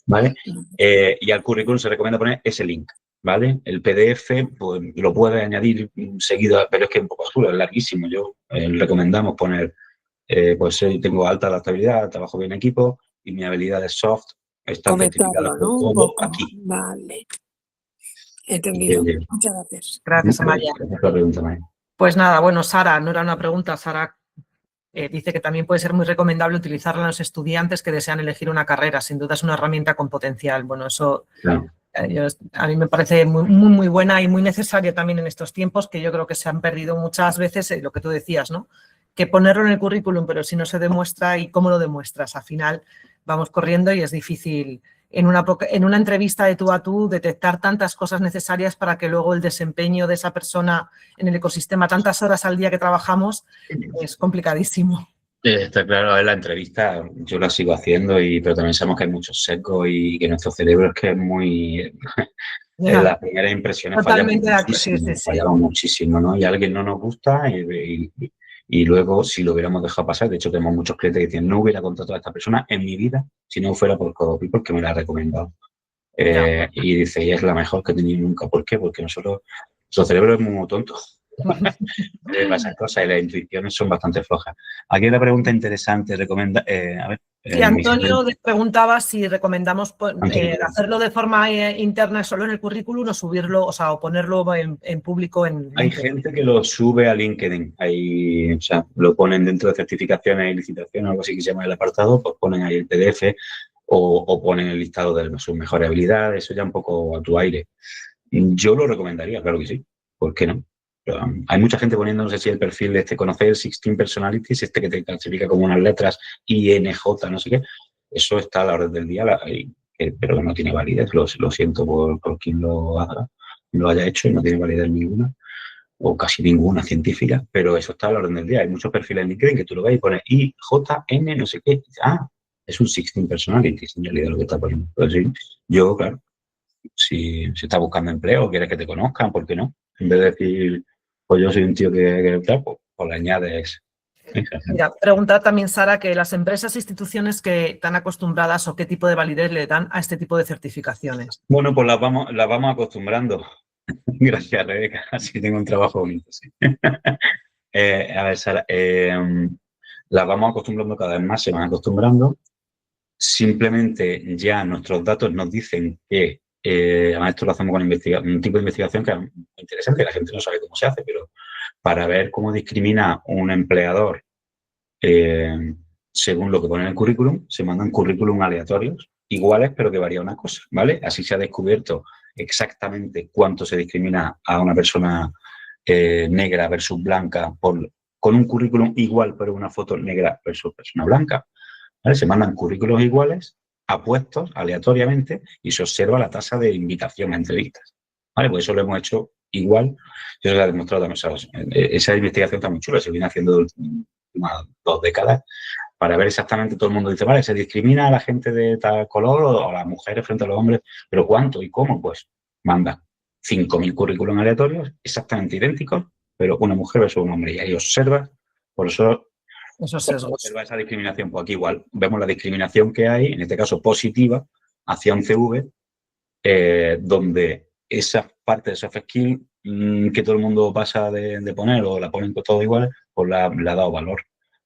¿vale? Y al currículum se recomienda poner ese link, ¿vale? El PDF, pues lo puedes añadir seguido, pero es que es un poco azul, es larguísimo. Yo recomendamos poner, pues tengo alta adaptabilidad, trabajo bien en equipo y mi habilidad de soft está certificada por todo aquí. Vale. Entendido. Muchas gracias. Gracias, Amaya. Pues nada, bueno, Sara, no era una pregunta, Sara dice que también puede ser muy recomendable utilizarla a los estudiantes que desean elegir una carrera. Sin duda es una herramienta con potencial. Bueno, eso a mí me parece muy buena y muy necesaria también en estos tiempos, que yo creo que se han perdido muchas veces lo que tú decías, ¿no? Que ponerlo en el currículum, pero si no se demuestra, ¿y cómo lo demuestras? Al final vamos corriendo y es difícil en una entrevista de tú a tú detectar tantas cosas necesarias para que luego el desempeño de esa persona en el ecosistema, tantas horas al día que trabajamos, es complicadísimo. Está claro, en la entrevista yo la sigo haciendo, pero también sabemos que hay muchos secos y que nuestro cerebro es que es muy... En las primeras impresiones fallamos muchísimo, ¿no? Y a alguien no nos gusta y luego, si lo hubiéramos dejado pasar, de hecho tenemos muchos clientes que dicen, no hubiera contratado a esta persona en mi vida si no fuera por Codopy, porque me la ha recomendado. Y dice, y es la mejor que he tenido nunca. ¿Por qué? Porque nuestro cerebro es muy tonto. Esas cosas y las intuiciones son bastante flojas. Aquí hay una pregunta interesante. Antonio preguntaba si recomendamos hacerlo de forma interna solo en el currículum o subirlo, o ponerlo en público en LinkedIn. Hay gente que lo sube a LinkedIn, o sea, lo ponen dentro de certificaciones y licitaciones, algo así que se llama el apartado, pues ponen ahí el PDF o ponen el listado de sus mejores habilidades, eso ya un poco a tu aire. Yo lo recomendaría, claro que sí, ¿por qué no? Pero, hay mucha gente poniendo, no sé si el perfil de conocer 16 personalities, que te clasifica como unas letras INJ, no sé qué, eso está a la orden del día, pero no tiene validez, lo siento por quien lo haya hecho y no tiene validez ninguna, o casi ninguna científica, pero eso está a la orden del día. Hay muchos perfiles en LinkedIn que tú lo ves y pones IJN, no sé qué, es un 16 personalities, en realidad lo que está poniendo. Pero sí, yo, claro, si estás buscando empleo, quieres que te conozcan, ¿por qué no? En vez de decir pues yo soy un tío que pues le añades. Mira, preguntar también, Sara, que las empresas e instituciones que están acostumbradas o qué tipo de validez le dan a este tipo de certificaciones. Bueno, pues las vamos acostumbrando. Gracias, Rebeca. Así tengo un trabajo bonito, sí. A ver, Sara, las vamos acostumbrando cada vez más, se van acostumbrando. Simplemente ya nuestros datos nos dicen que, además esto lo hacemos con un tipo de investigación que es muy interesante, la gente no sabe cómo se hace, pero para ver cómo discrimina un empleador según lo que pone en el currículum, se mandan currículum aleatorios, iguales, pero que varía una cosa, ¿vale? Así se ha descubierto exactamente cuánto se discrimina a una persona negra versus blanca con un currículum igual, pero una foto negra versus persona blanca. ¿Vale? Se mandan currículos iguales a puestos aleatoriamente y se observa la tasa de invitación a entrevistas. ¿Vale? Pues eso lo hemos hecho igual. Yo lo he demostrado también. Esa investigación está muy chula, se viene haciendo unas 2 décadas para ver exactamente, todo el mundo dice, vale, se discrimina a la gente de tal color o a las mujeres frente a los hombres, pero ¿cuánto y cómo? Pues manda 5.000 currículums aleatorios exactamente idénticos, pero una mujer versus un hombre y ahí observa, por eso observa esa discriminación. Pues aquí igual vemos la discriminación que hay, en este caso positiva, hacia un CV, donde esa parte de soft skill que todo el mundo pasa de poner o la ponen todo igual, pues le ha dado valor.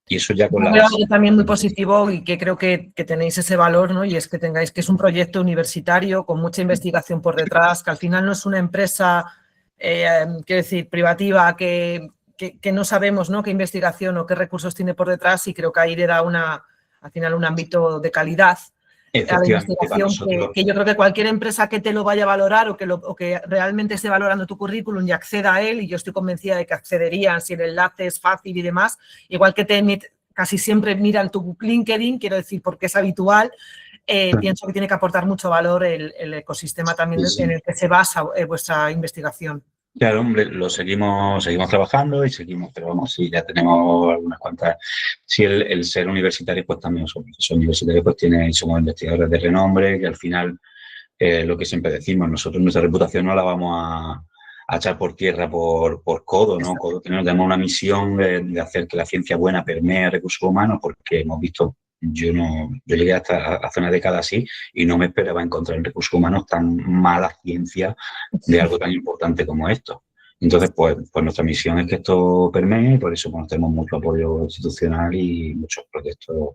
Y eso ya con algo también muy positivo y que creo que tenéis ese valor, ¿no? Y es que tengáis que es un proyecto universitario con mucha investigación por detrás, que al final no es una empresa, quiero decir, privativa que no sabemos, ¿no?, qué investigación o qué recursos tiene por detrás, y creo que ahí le da al final un ámbito de calidad a la investigación que yo creo que cualquier empresa que te lo vaya a valorar o que realmente esté valorando tu currículum y acceda a él, y yo estoy convencida de que accederían si el enlace es fácil y demás, igual que casi siempre miran tu LinkedIn, quiero decir, porque es habitual, pienso que tiene que aportar mucho valor el ecosistema también en el que se basa vuestra investigación. Claro, hombre, lo seguimos trabajando y seguimos, pero vamos, sí, ya tenemos algunas cuantas. Sí, el ser universitario, pues también somos profesores universitarios, pues somos investigadores de renombre, que al final, lo que siempre decimos, nosotros nuestra reputación no la vamos a echar por tierra por codo, ¿no? Tenemos una misión de hacer que la ciencia buena permee recursos humanos, porque hemos visto, yo llegué hasta hace una década así y no me esperaba encontrar en recursos humanos tan mala ciencia de algo tan importante como esto. Entonces, pues nuestra misión es que esto permee, y por eso tenemos mucho apoyo institucional y muchos proyectos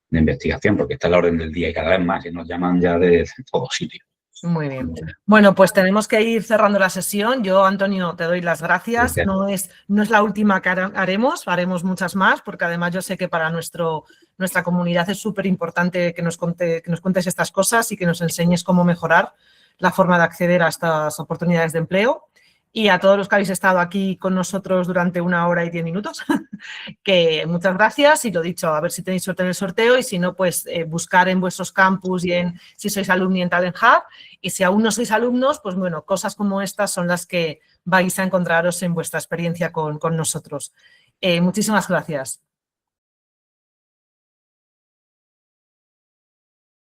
de investigación, porque está a la orden del día y cada vez más, y nos llaman ya de todos sitios. Muy bien. Bueno, pues tenemos que ir cerrando la sesión. Yo, Antonio, te doy las gracias. No es la última que haremos muchas más, porque además yo sé que para nuestra comunidad es súper importante que nos cuentes estas cosas y que nos enseñes cómo mejorar la forma de acceder a estas oportunidades de empleo. Y a todos los que habéis estado aquí con nosotros durante 1 hora y 10 minutos, que muchas gracias, y lo dicho, a ver si tenéis suerte en el sorteo, y si no, pues buscar en vuestros campus y si sois alumni en Talent Hub, y si aún no sois alumnos, pues bueno, cosas como estas son las que vais a encontraros en vuestra experiencia con nosotros. Muchísimas gracias.